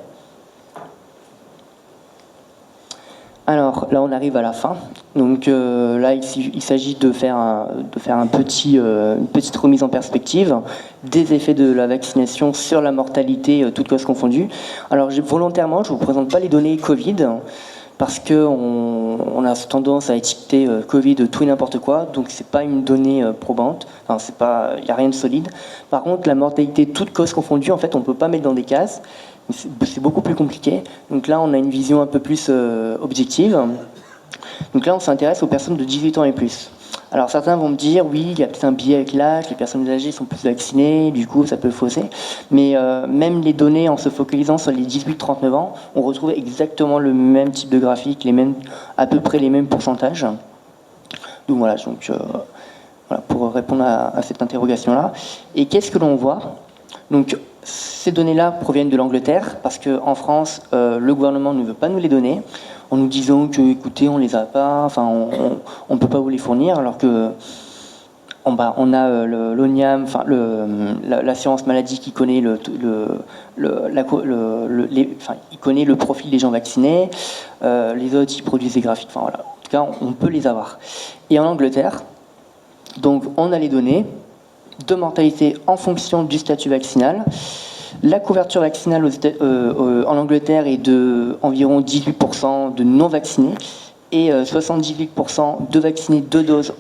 Alors là, on arrive à la fin. Donc là, il s'agit de faire une petite remise en perspective des effets de la vaccination sur la mortalité, toutes causes confondues. Alors volontairement, je ne vous présente pas les données Covid, parce qu'on a tendance à étiqueter Covid tout et n'importe quoi, donc c'est pas une donnée probante, il n'y a rien de solide. Par contre, la mortalité toutes causes confondues, en fait, on ne peut pas mettre dans des cases, c'est beaucoup plus compliqué. Donc là, on a une vision un peu plus objective. Donc là, on s'intéresse aux personnes de 18 ans et plus. Alors certains vont me dire, oui, il y a peut-être un biais avec l'âge, les personnes âgées sont plus vaccinées, du coup ça peut fausser. Mais même les données, en se focalisant sur les 18-39 ans, on retrouve exactement le même type de graphique, à peu près les mêmes pourcentages. Donc voilà, pour répondre à cette interrogation-là. Et qu'est-ce que l'on voit ? Donc ces données-là proviennent de l'Angleterre, parce qu'en France, le gouvernement ne veut pas nous les donner, en nous disant que, écoutez, on les a pas, on peut pas vous les fournir, alors que on a l'ONIAM, l'assurance maladie qui connaît il connaît le profil des gens vaccinés, les autres ils produisent des graphiques, voilà. En tout cas, on peut les avoir. Et en Angleterre, donc on a les données de mortalité en fonction du statut vaccinal. La couverture vaccinale en Angleterre est de environ 18% de non-vaccinés et 78% de vaccinés 2 doses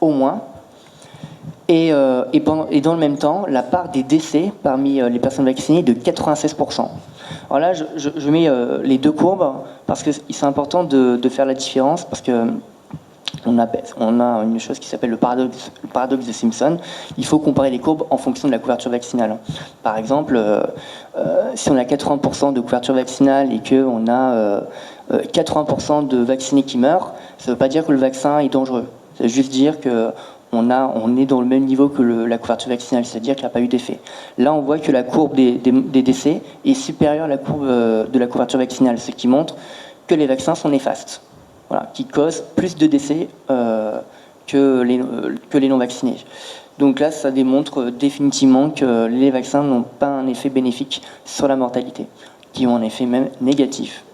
au moins. Et dans le même temps, la part des décès parmi les personnes vaccinées est de 96%. Alors là, je mets les deux courbes parce que c'est important de faire la différence, parce que on a une chose qui s'appelle le paradoxe de Simpson. Il faut comparer les courbes en fonction de la couverture vaccinale. Par exemple, si on a 80% de couverture vaccinale et qu'on a 80% de vaccinés qui meurent, ça ne veut pas dire que le vaccin est dangereux. Ça veut juste dire qu'on est dans le même niveau que la couverture vaccinale, c'est-à-dire qu'il n'y a pas eu d'effet. Là, on voit que la courbe des décès est supérieure à la courbe de la couverture vaccinale, ce qui montre que les vaccins sont néfastes. Voilà, qui causent plus de décès que les non-vaccinés. Donc là, ça démontre définitivement que les vaccins n'ont pas un effet bénéfique sur la mortalité, qui ont un effet même négatif.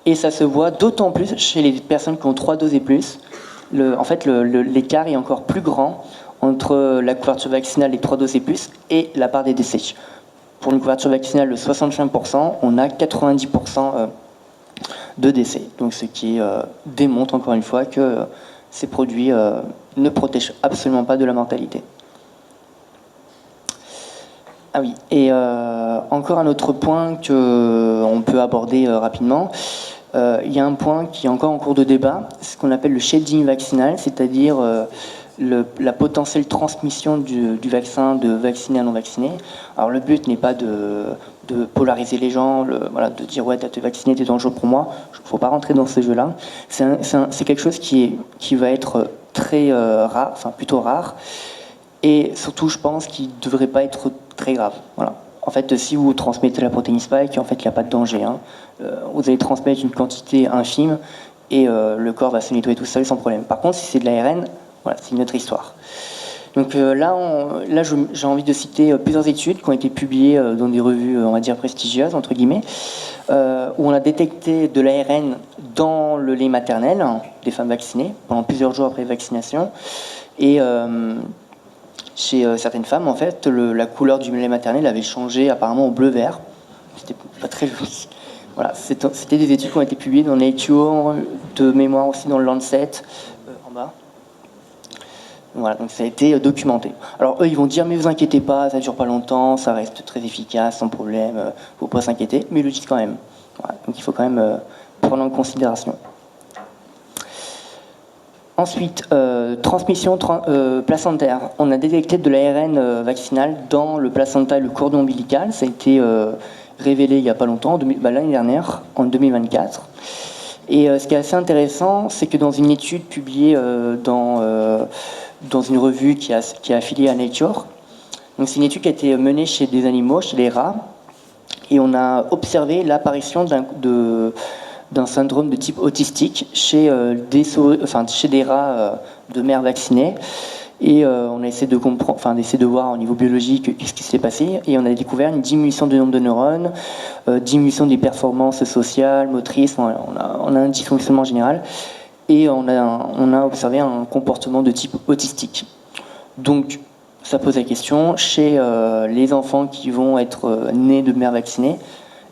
Et ça se voit d'autant plus chez les personnes qui ont 3 doses et plus. En fait, l'écart est encore plus grand entre la couverture vaccinale et 3 doses et plus et la part des décès. Pour une couverture vaccinale de 65%, on a 90% de décès. Donc ce qui démontre encore une fois que ces produits ne protègent absolument pas de la mortalité. Ah oui, et encore un autre point qu'on peut aborder rapidement. Il y a un point qui est encore en cours de débat, ce qu'on appelle le shading vaccinal, c'est-à-dire la potentielle transmission du vaccin de vacciné à non vacciné. Alors le but n'est pas de polariser les gens, voilà, de dire ouais, t'es vacciné, t'es dangereux pour moi. Il ne faut pas rentrer dans ce jeu-là. C'est quelque chose qui va être très rare, enfin plutôt rare, et surtout je pense qu'il ne devrait pas être très grave. Voilà. En fait, si vous transmettez la protéine spike, en fait, il n'y a pas de danger. Hein. Vous allez transmettre une quantité infime et le corps va se nettoyer tout seul sans problème. Par contre, si c'est de l'ARN, voilà, c'est une autre histoire. Donc là, j'ai envie de citer plusieurs études qui ont été publiées dans des revues, on va dire, prestigieuses, entre guillemets, où on a détecté de l'ARN dans le lait maternel des femmes vaccinées pendant plusieurs jours après vaccination. Et chez certaines femmes, en fait, la couleur du lait maternel avait changé apparemment au bleu-vert. C'était pas très joli. Voilà, c'était des études qui ont été publiées dans Nature, de mémoire aussi dans le Lancet, en bas. Voilà, donc ça a été documenté. Alors eux, ils vont dire, mais vous inquiétez pas, ça dure pas longtemps, ça reste très efficace, sans problème, faut pas s'inquiéter, mais ils le disent quand même. Voilà, donc il faut quand même prendre en considération. Ensuite, transmission placentaire. On a détecté de l'ARN vaccinal dans le placenta et le cordon ombilical. Ça a été révélé il n'y a pas longtemps, l'année dernière, en 2024. Et ce qui est assez intéressant, c'est que dans une étude publiée dans une revue qui est affiliée à Nature, donc c'est une étude qui a été menée chez des animaux, chez les rats, et on a observé l'apparition d'un syndrome de type autistique chez des rats de mères vaccinées. Et on a essayé de comprendre, d'essayer de voir au niveau biologique qu'est-ce qui s'est passé. Et on a découvert une diminution du nombre de neurones, diminution des performances sociales, motrices. On a un dysfonctionnement général. Et on a observé un comportement de type autistique. Donc, ça pose la question, chez les enfants qui vont être nés de mères vaccinées,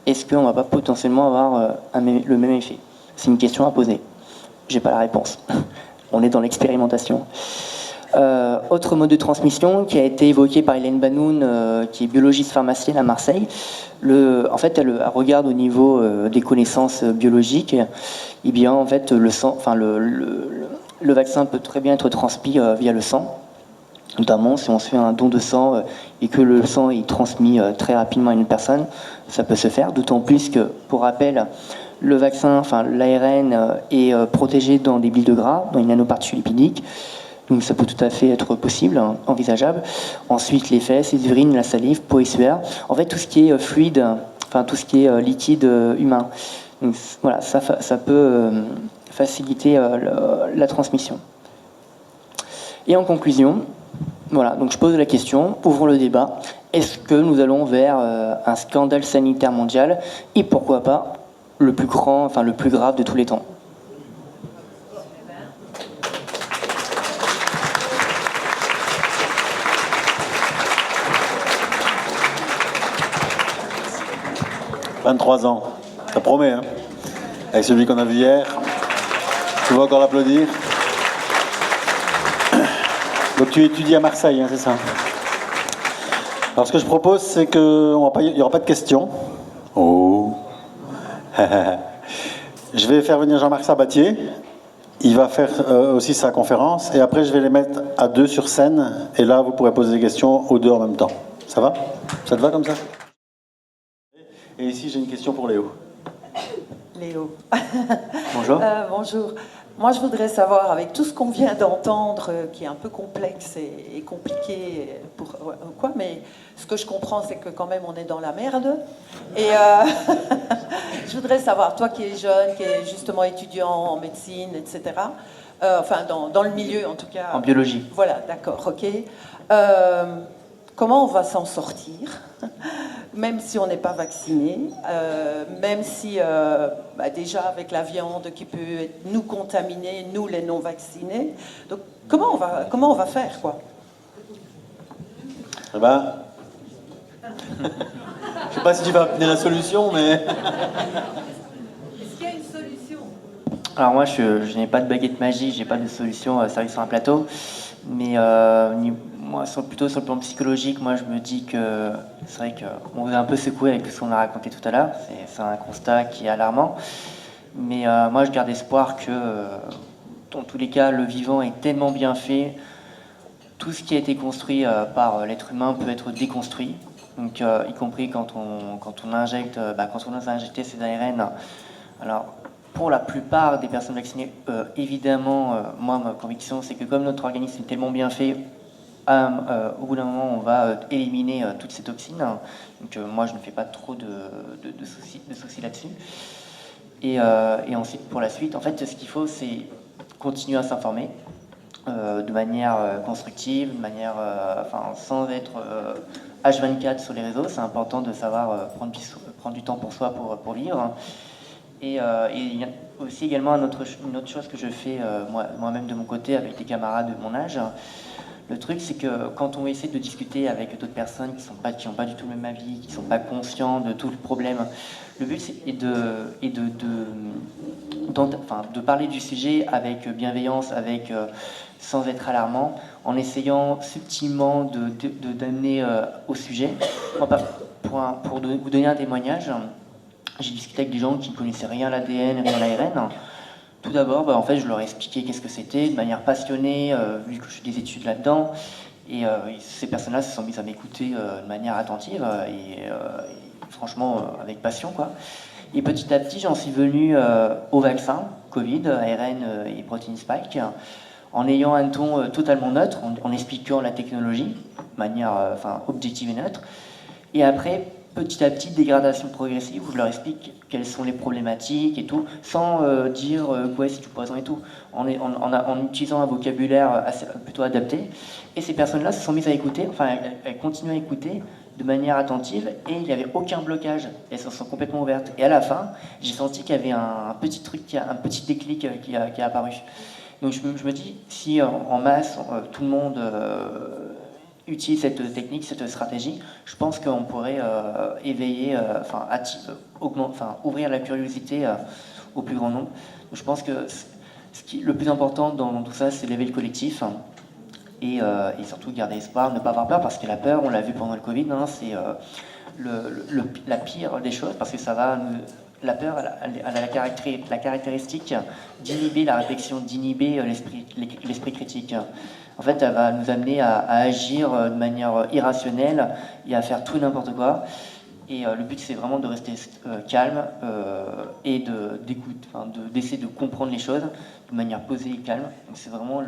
est-ce qu'on ne va pas potentiellement avoir le même effet? C'est une question à poser. Je n'ai pas la réponse. On est dans l'expérimentation. Autre mode de transmission qui a été évoqué par Hélène Banoun, qui est biologiste pharmacienne à Marseille. En fait, elle regarde au niveau des connaissances biologiques. Et bien, en fait, le vaccin peut très bien être transmis via le sang. Notamment, si on se fait un don de sang et que le sang est transmis très rapidement à une personne, ça peut se faire. D'autant plus que, pour rappel, le vaccin, l'ARN est protégé dans des billes de gras, dans une nanoparticule lipidique. Donc ça peut tout à fait être possible, hein, envisageable. Ensuite, les fesses, les urines, la salive, peau et sueur. En fait, tout ce qui est fluide, tout ce qui est liquide humain. Donc voilà, ça peut faciliter la transmission. Et en conclusion, voilà, donc je pose la question, ouvrons le débat. Est-ce que nous allons vers un scandale sanitaire mondial et pourquoi pas le plus grave de tous les temps? « 23 ans, ça promet, hein. Avec celui qu'on a vu hier, tu vas encore l'applaudir. Donc tu étudies à Marseille, hein, c'est ça? Alors ce que je propose, c'est qu'il n'y aura pas de questions. Oh. Je vais faire venir Jean-Marc Sabatier. Il va faire aussi sa conférence. Et après, je vais les mettre à deux sur scène. Et là, vous pourrez poser des questions aux deux en même temps. Ça va? Ça te va comme ça? Et ici, j'ai une question pour Léo. Léo. Bonjour. Bonjour. Moi, je voudrais savoir, avec tout ce qu'on vient d'entendre, qui est un peu complexe et compliqué, mais ce que je comprends, c'est que quand même, on est dans la merde. Et je voudrais savoir, toi qui es jeune, qui es justement étudiant en médecine, etc., dans le milieu, en tout cas. En biologie. Voilà, d'accord, ok. Comment on va s'en sortir, même si on n'est pas vacciné, même si déjà avec la viande qui peut nous contaminer, nous les non vaccinés. Donc comment on va faire, quoi? Eh ben, je sais pas si tu vas obtenir la solution, mais... Est-ce qu'il y a une solution? Alors moi, je n'ai pas de baguette magique, j'ai pas de solution service sur un plateau, mais moi, plutôt sur le plan psychologique, moi je me dis que c'est vrai qu'on vous a un peu secoué avec ce qu'on a raconté tout à l'heure, c'est un constat qui est alarmant, mais moi je garde espoir que, dans tous les cas, le vivant est tellement bien fait, tout ce qui a été construit par l'être humain peut être déconstruit, donc y compris quand on injecte, quand on a injecté ces ARN. Alors, pour la plupart des personnes vaccinées, évidemment, moi, ma conviction, c'est que comme notre organisme est tellement bien fait, au bout d'un moment, on va éliminer toutes ces toxines. Donc, moi, je ne fais pas trop de soucis là-dessus. Et ensuite, pour la suite, en fait, ce qu'il faut, c'est continuer à s'informer de manière constructive, de manière, sans être H24 sur les réseaux. C'est important de savoir prendre du temps pour soi pour vivre. Et il y a aussi également une autre chose que je fais moi-même de mon côté avec des camarades de mon âge. Le truc, c'est que quand on essaie de discuter avec d'autres personnes qui n'ont pas du tout le même avis, qui ne sont pas conscients de tout le problème, le but est de parler du sujet avec bienveillance, sans être alarmant, en essayant subtilement d'amener au sujet. Pour vous donner un témoignage, j'ai discuté avec des gens qui ne connaissaient rien à l'ADN, rien à l'ARN. Tout d'abord, en fait, je leur ai expliqué qu'est-ce que c'était, de manière passionnée, vu que je fais des études là-dedans. Et ces personnes-là se sont mises à m'écouter de manière attentive et franchement avec passion, quoi. Et petit à petit, j'en suis venu au vaccin, Covid, ARN et protéines Spike, en ayant un ton totalement neutre, en expliquant la technologie, de manière objective et neutre. Et après, petit à petit, dégradation progressive, où je leur explique quelles sont les problématiques et tout, sans dire ouais, c'est du poison et tout, en utilisant un vocabulaire plutôt adapté. Et ces personnes-là se sont mises à écouter, elles continuent à écouter de manière attentive, et il n'y avait aucun blocage. Elles se sont complètement ouvertes. Et à la fin, j'ai senti qu'il y avait un petit truc, un petit déclic qui a apparu. Donc je me dis, si en masse, tout le monde utilise cette technique, cette stratégie, je pense qu'on pourrait éveiller, ouvrir la curiosité au plus grand nombre. Donc, je pense que le plus important dans tout ça, c'est l'éveil collectif et surtout garder espoir, ne pas avoir peur, parce que la peur, on l'a vu pendant le Covid, c'est la pire des choses, parce que ça va la peur, elle a la caractéristique d'inhiber la réflexion, d'inhiber l'esprit critique. En fait, elle va nous amener à agir de manière irrationnelle et à faire tout et n'importe quoi. Et le but, c'est vraiment de rester calme et d'essayer de comprendre les choses de manière posée et calme. Donc, c'est vraiment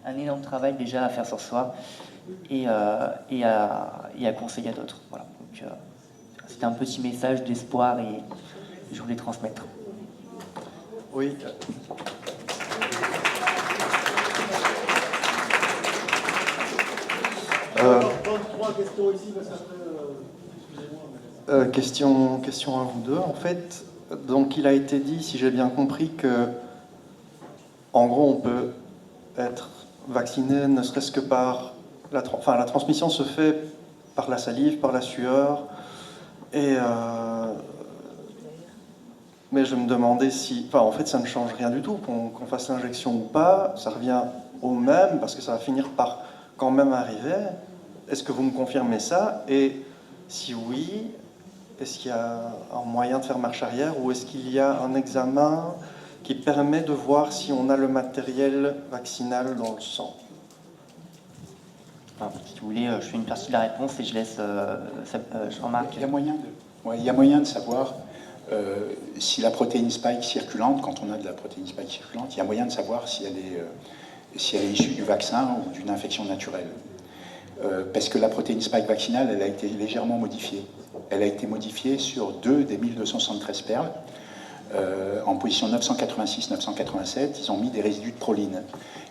un énorme travail déjà à faire sur soi et à conseiller à d'autres. Voilà. Donc, c'était un petit message d'espoir et je voulais transmettre. Oui. Trois questions ici, parce qu'après, question à vous deux. En fait, donc il a été dit, si j'ai bien compris, que en gros on peut être vacciné ne serait-ce que par la transmission se fait par la salive, par la sueur, et mais je me demandais si, en fait ça ne change rien du tout qu'on fasse l'injection ou pas, ça revient au même parce que ça va finir par quand même arriver. Est-ce que vous me confirmez ça? Et si oui, est-ce qu'il y a un moyen de faire marche arrière, ou est-ce qu'il y a un examen qui permet de voir si on a le matériel vaccinal dans le sang? Si vous voulez, je fais une partie de la réponse et je laisse Jean-Marc. Il y a moyen de savoir si la protéine spike circulante, quand on a de la protéine spike circulante, il y a moyen de savoir si elle est issue du vaccin ou d'une infection naturelle. Parce que la protéine spike vaccinale, elle a été légèrement modifiée. Elle a été modifiée sur 2 des 1273 perles. En position 986-987, ils ont mis des résidus de proline.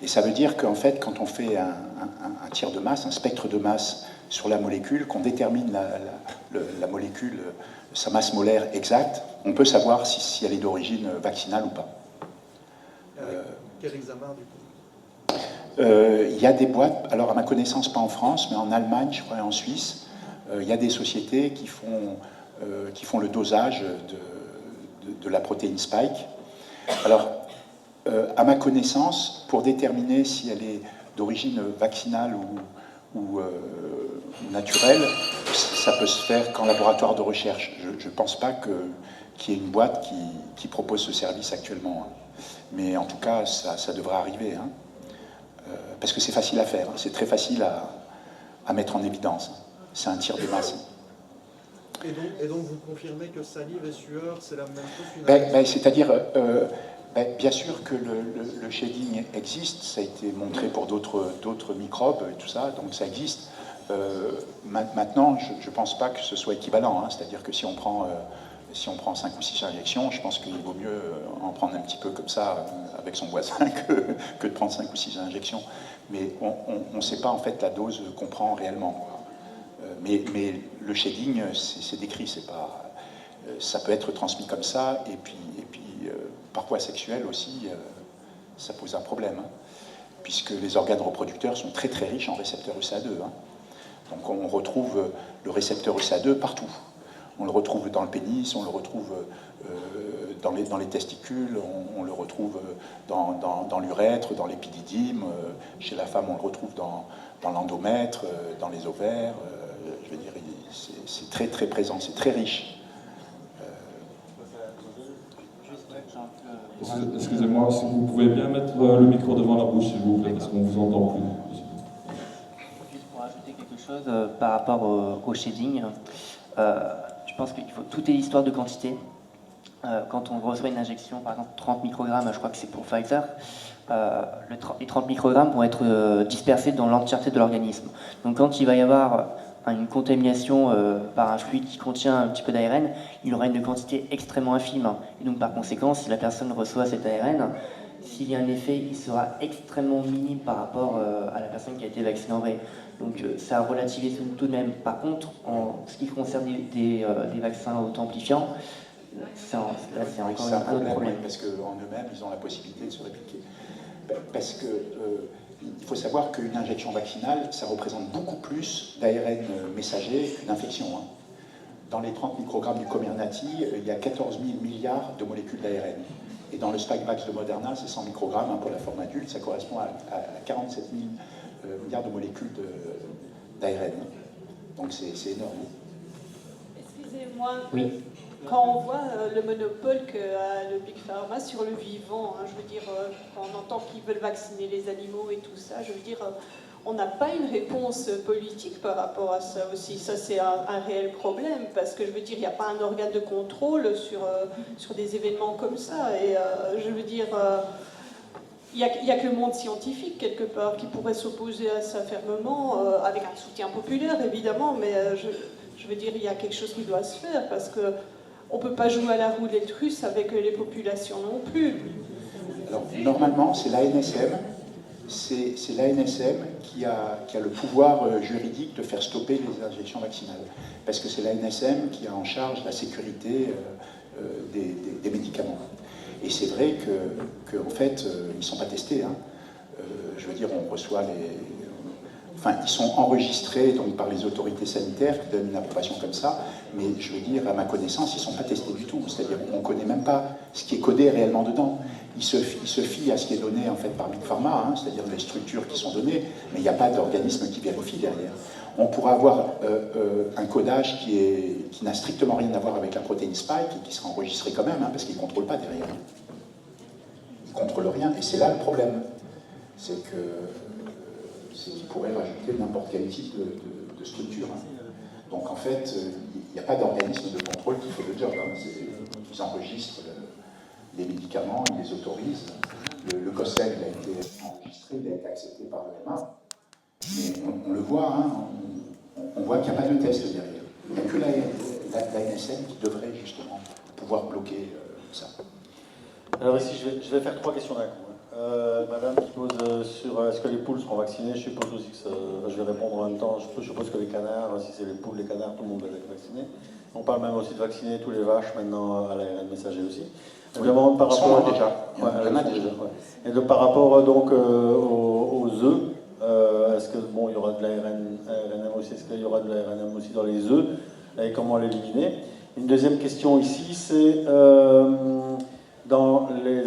Et ça veut dire qu'en fait, quand on fait un tir de masse, un spectre de masse sur la molécule, qu'on détermine la molécule, sa masse molaire exacte, on peut savoir si elle est d'origine vaccinale ou pas. Quel examen, du coup? Il y a des boîtes, alors à ma connaissance pas en France, mais en Allemagne, je crois, et en Suisse, il y a des sociétés qui font le dosage de la protéine spike. Alors, à ma connaissance, pour déterminer si elle est d'origine vaccinale ou naturelle, ça peut se faire qu'en laboratoire de recherche. Je ne pense pas qu'il y ait une boîte qui propose ce service actuellement. Mais en tout cas, ça devrait arriver. Parce que c'est facile à faire, c'est très facile à mettre en évidence. C'est un tir de masse. Et donc vous confirmez que salive et sueur, c'est la même chose? C'est-à-dire, bien sûr que le shading existe, ça a été montré pour d'autres microbes et tout ça, donc ça existe. Maintenant, je ne pense pas que ce soit équivalent, c'est-à-dire que si on prend 5 ou 6 injections, je pense qu'il vaut mieux en prendre un petit peu comme ça avec son voisin que de prendre 5 ou 6 injections. Mais on ne sait pas en fait la dose qu'on prend réellement. Mais le shading, c'est décrit, c'est pas, ça peut être transmis comme ça, et puis par voie sexuelle aussi, ça pose un problème, puisque les organes reproducteurs sont très très riches en récepteurs USA2. Donc on retrouve le récepteur USA2 partout. On le retrouve dans le pénis, on le retrouve dans les testicules, on le retrouve dans l'urètre, dans l'épididyme. Chez la femme, on le retrouve dans l'endomètre, dans les ovaires. Je veux dire, c'est très très présent, c'est très riche. Excusez-moi, si vous pouvez bien mettre le micro devant la bouche, s'il vous plaît, parce qu'on vous entend plus. Juste pour ajouter quelque chose par rapport au shading, je pense que tout est histoire de quantité. Quand on reçoit une injection, par exemple 30 microgrammes, je crois que c'est pour Pfizer, les 30 microgrammes vont être dispersés dans l'entièreté de l'organisme. Donc quand il va y avoir une contamination par un fluide qui contient un petit peu d'ARN, il aura une quantité extrêmement infime. Et donc par conséquent, si la personne reçoit cet ARN, s'il y a un effet, il sera extrêmement minime par rapport à la personne qui a été vaccinée en vrai. Donc ça relativise tout de même. Par contre, en ce qui concerne des vaccins auto-amplifiants, là c'est encore un autre problème. Parce qu'en eux-mêmes, ils ont la possibilité de se répliquer. Parce que il faut savoir qu'une injection vaccinale, ça représente beaucoup plus d'ARN messager qu'une infection. Dans les 30 microgrammes du Comirnaty, il y a 14 000 milliards de molécules d'ARN. Et dans le Spikevax de Moderna, c'est 100 microgrammes pour la forme adulte, ça correspond à 47 000 milliards de molécules d'ARN. Donc c'est énorme. Excusez-moi, Oui. Quand on voit le monopole qu'a le Big Pharma sur le vivant, je veux dire, quand on entend qu'ils veulent vacciner les animaux et tout ça, je veux dire, on n'a pas une réponse politique par rapport à ça aussi. Ça, c'est un réel problème, parce que je veux dire, il n'y a pas un organe de contrôle sur des événements comme ça. Et je veux dire, il n'y a que le monde scientifique, quelque part, qui pourrait s'opposer à ça fermement, avec un soutien populaire, évidemment, mais je veux dire, il y a quelque chose qui doit se faire, parce que on ne peut pas jouer à la roulette russe avec les populations non plus. Alors, normalement, c'est l'ANSM. C'est l'ANSM qui a le pouvoir juridique de faire stopper les injections vaccinales. Parce que c'est l'ANSM qui a en charge la sécurité des médicaments. Et c'est vrai qu'en fait, ils ne sont pas testés. Je veux dire, on reçoit les... Enfin, ils sont enregistrés donc, par les autorités sanitaires qui donnent une approbation comme ça, mais je veux dire, à ma connaissance, ils ne sont pas testés du tout. C'est-à-dire qu'on ne connaît même pas ce qui est codé réellement dedans. Ils se fient à ce qui est donné en fait, par Big Pharma, c'est-à-dire les structures qui sont données, mais il n'y a pas d'organisme qui vérifie derrière. On pourra avoir un codage qui n'a strictement rien à voir avec la protéine spike et qui sera enregistré quand même, parce qu'ils ne contrôlent pas derrière. Ils ne contrôlent rien, et c'est là le problème. C'est qu'ils pourraient rajouter n'importe quel type de structure. Donc en fait, il n'y a pas d'organisme de contrôle qui fait le job. Ils enregistrent les médicaments, ils les autorisent. Le COSEL a été enregistré, il a été accepté par l'EMA. Mais on le voit, on voit qu'il n'y a pas de test derrière. Il n'y a que l'ANSM qui devrait justement pouvoir bloquer ça. Alors ici, je vais faire 3 questions d'un coup. Madame qui pose sur est-ce que les poules seront vaccinées, je suppose aussi que ça, je vais répondre en même temps, je suppose que les canards, si c'est les poules, les canards, tout le monde va être vacciné. On parle même aussi de vacciner tous les vaches maintenant à l'ARN messager aussi. Je demande par Ils sont rapport là déjà. Il y en a déjà. ouais. Et donc par rapport donc aux œufs, est-ce que bon il y aura de l'ARNM aussi, est-ce qu'il y aura de l'ARNM aussi dans les œufs et comment l'éliminer? Une deuxième question ici, c'est dans les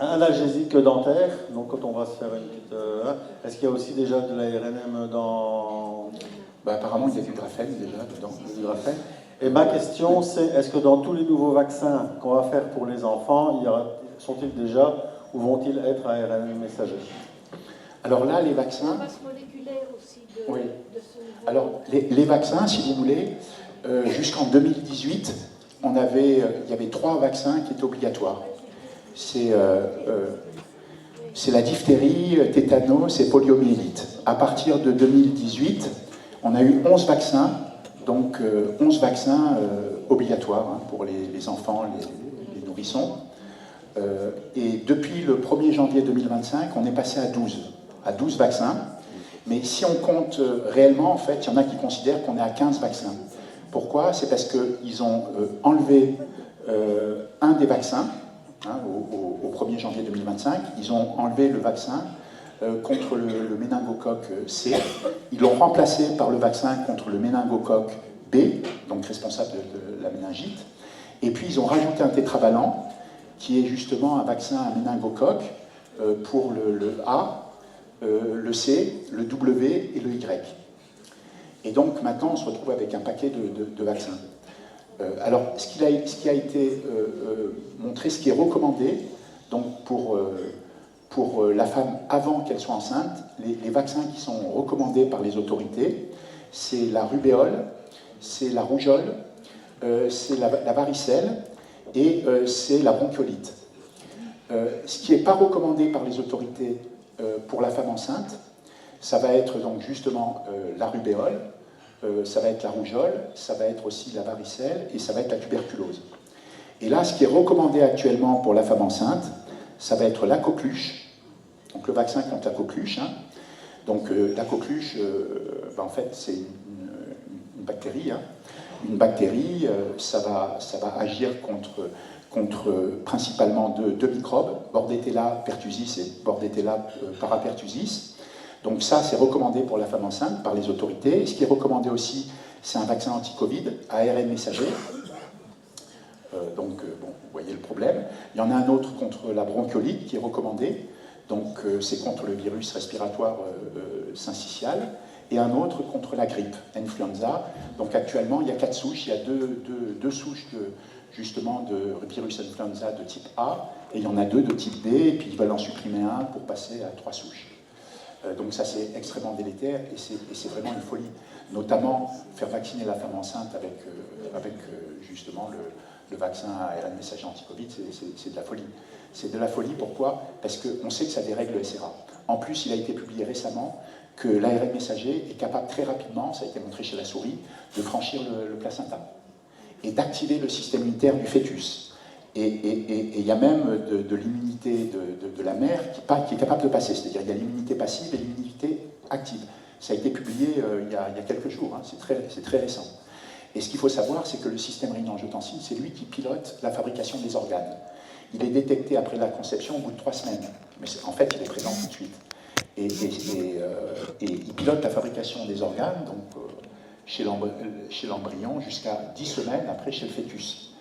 analgésiques dentaires, donc quand on va se faire une petite, est-ce qu'il y a aussi déjà de l'ARNM dans? Apparemment, il y a du graphène déjà dedans. Du graphène. Et ma question, c'est est-ce que dans tous les nouveaux vaccins qu'on va faire pour les enfants, sont-ils déjà ou vont-ils être à ARN messager? Alors là, les vaccins. La masse moléculaire aussi de, Oui. de ce niveau. Alors, les vaccins, si vous voulez, jusqu'en 2018, il y avait 3 vaccins qui étaient obligatoires. C'est la diphtérie, tétanos et poliomyélite. À partir de 2018, on a eu 11 vaccins, donc 11 vaccins obligatoires pour les enfants, les nourrissons. Et depuis le 1er janvier 2025, on est passé à 12 vaccins. Mais si on compte réellement, en fait, il y en a qui considèrent qu'on est à 15 vaccins. Pourquoi? C'est parce qu'ils ont enlevé un des vaccins, au 1er janvier 2025. Ils ont enlevé le vaccin contre le méningocoque C. Ils l'ont remplacé par le vaccin contre le méningocoque B, donc responsable de la méningite. Et puis ils ont rajouté un tétravalent, qui est justement un vaccin à méningocoque pour le A, le C, le W et le Y. Et donc maintenant on se retrouve avec un paquet de vaccins. Alors ce qui a été montré, ce qui est recommandé, donc pour la femme avant qu'elle soit enceinte, les vaccins qui sont recommandés par les autorités, c'est la rubéole, c'est la rougeole, c'est la varicelle et c'est la bronchiolite. Ce qui n'est pas recommandé par les autorités pour la femme enceinte, ça va être donc justement la rubéole, ça va être la rougeole, ça va être aussi la varicelle et ça va être la tuberculose. Et là, ce qui est recommandé actuellement pour la femme enceinte, ça va être la coqueluche, donc le vaccin contre la coqueluche. Donc la coqueluche, en fait, c'est une bactérie. Une bactérie, ça va agir contre principalement deux microbes, Bordetella pertussis et Bordetella parapertussis. Donc ça, c'est recommandé pour la femme enceinte par les autorités. Et ce qui est recommandé aussi, c'est un vaccin anti-Covid à ARN messager. Bon, vous voyez le problème. Il y en a un autre contre la bronchiolite qui est recommandé. Donc c'est contre le virus respiratoire syncytial. Et un autre contre la grippe, influenza. Donc actuellement, il y a 4 souches. Il y a deux souches justement de virus influenza de type A, et il y en a 2 de type B, et puis ils veulent en supprimer un pour passer à 3 souches. Donc ça, c'est extrêmement délétère, et c'est vraiment une folie. Notamment, faire vacciner la femme enceinte avec justement le vaccin à ARN messager anti-Covid, c'est de la folie. C'est de la folie, pourquoi? Parce qu'on sait que ça dérègle le SRA. En plus, il a été publié récemment que l'ARN messager est capable très rapidement, ça a été montré chez la souris, de franchir le placenta et d'activer le système immunitaire du fœtus. Et il y a même de l'immunité de la mère qui est capable de passer, c'est-à-dire il y a l'immunité passive et l'immunité active. Ça a été publié il y a quelques jours, c'est très récent. Et ce qu'il faut savoir, c'est que le système rénine-angiotensine, c'est lui qui pilote la fabrication des organes. Il est détecté après la conception au bout de 3 semaines, mais en fait il est présent tout de suite. Et il pilote la fabrication des organes, donc chez l'embryon, jusqu'à 10 semaines après chez le fœtus.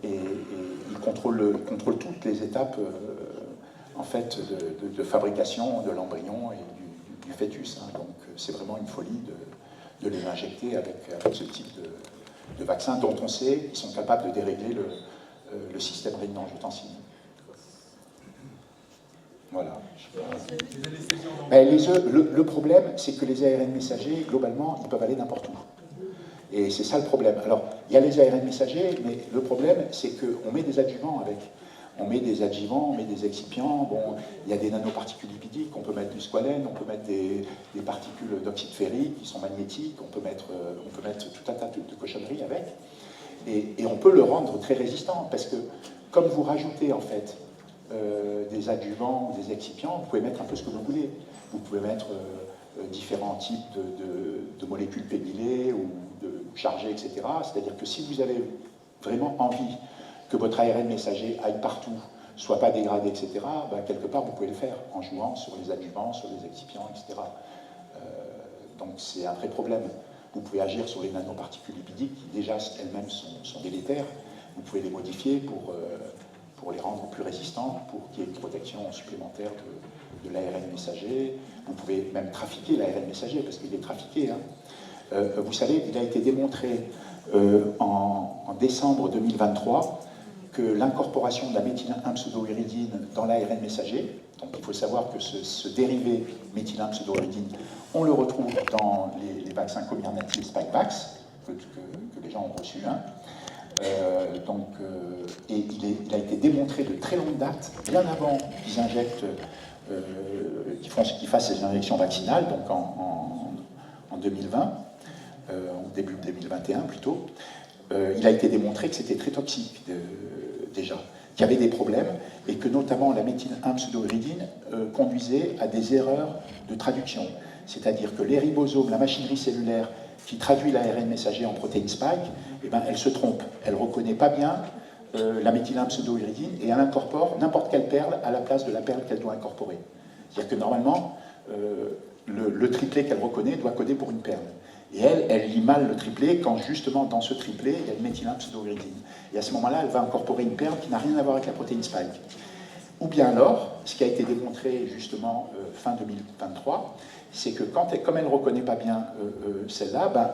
Et il contrôle toutes les étapes en fait, de fabrication de l'embryon et du fœtus. Donc c'est vraiment une folie de les injecter avec ce type de vaccin dont on sait qu'ils sont capables de dérégler le système rénine-angiotensine. Voilà. Les œufs, le problème, c'est que les ARN messagers, globalement, ils peuvent aller n'importe où. Et c'est ça le problème. Alors, il y a les ARN messagers, mais le problème, c'est qu'on met des adjuvants avec. On met des adjuvants, on met des excipients. Bon, il y a des nanoparticules lipidiques, on peut mettre du squalène, on peut mettre des particules d'oxyde ferrique qui sont magnétiques, on peut mettre tout un tas de cochonneries avec. Et on peut le rendre très résistant, parce que comme vous rajoutez, en fait, des adjuvants ou des excipients, vous pouvez mettre un peu ce que vous voulez. Vous pouvez mettre différents types de molécules pénylées ou chargées, etc. C'est-à-dire que si vous avez vraiment envie que votre ARN messager aille partout, soit pas dégradé, etc., ben, quelque part, vous pouvez le faire en jouant sur les adjuvants, sur les excipients, etc. Donc c'est un vrai problème. Vous pouvez agir sur les nanoparticules lipidiques qui déjà elles-mêmes sont délétères. Vous pouvez les modifier pour les rendre plus résistants, pour qu'il y ait une protection supplémentaire de l'ARN messager. Vous pouvez même trafiquer l'ARN messager, parce qu'il est trafiqué. Hein. Vous savez, il a été démontré en décembre 2023 que l'incorporation de la méthylène-pseudoéridine dans l'ARN messager, donc il faut savoir que ce dérivé méthylène-pseudoéridine, on le retrouve dans les vaccins Comirnaty et Spikevax, que les gens ont reçus. Hein. Et il a été démontré de très longue date, bien avant qu'ils injectent, qu'ils fassent ces injections vaccinales, donc en 2020, au début de 2021 plutôt. Il a été démontré que c'était très toxique déjà, qu'il y avait des problèmes et que notamment la méthylène-pseudoéridine conduisait à des erreurs de traduction. C'est-à-dire que les ribosomes, la machinerie cellulaire qui traduit l'ARN messager en protéine spike, eh ben, elle se trompe. Elle ne reconnaît pas bien la méthylène-pseudoéridine et elle incorpore n'importe quelle perle à la place de la perle qu'elle doit incorporer. C'est-à-dire que normalement, le triplet qu'elle reconnaît doit coder pour une perle. Et elle lit mal le triplet quand justement dans ce triplet, il y a une méthylène-pseudoéridine. Et à ce moment-là, elle va incorporer une perle qui n'a rien à voir avec la protéine spike. Ou bien alors, ce qui a été démontré justement fin 2023, c'est que comme elle ne reconnaît pas bien celle-là, ben,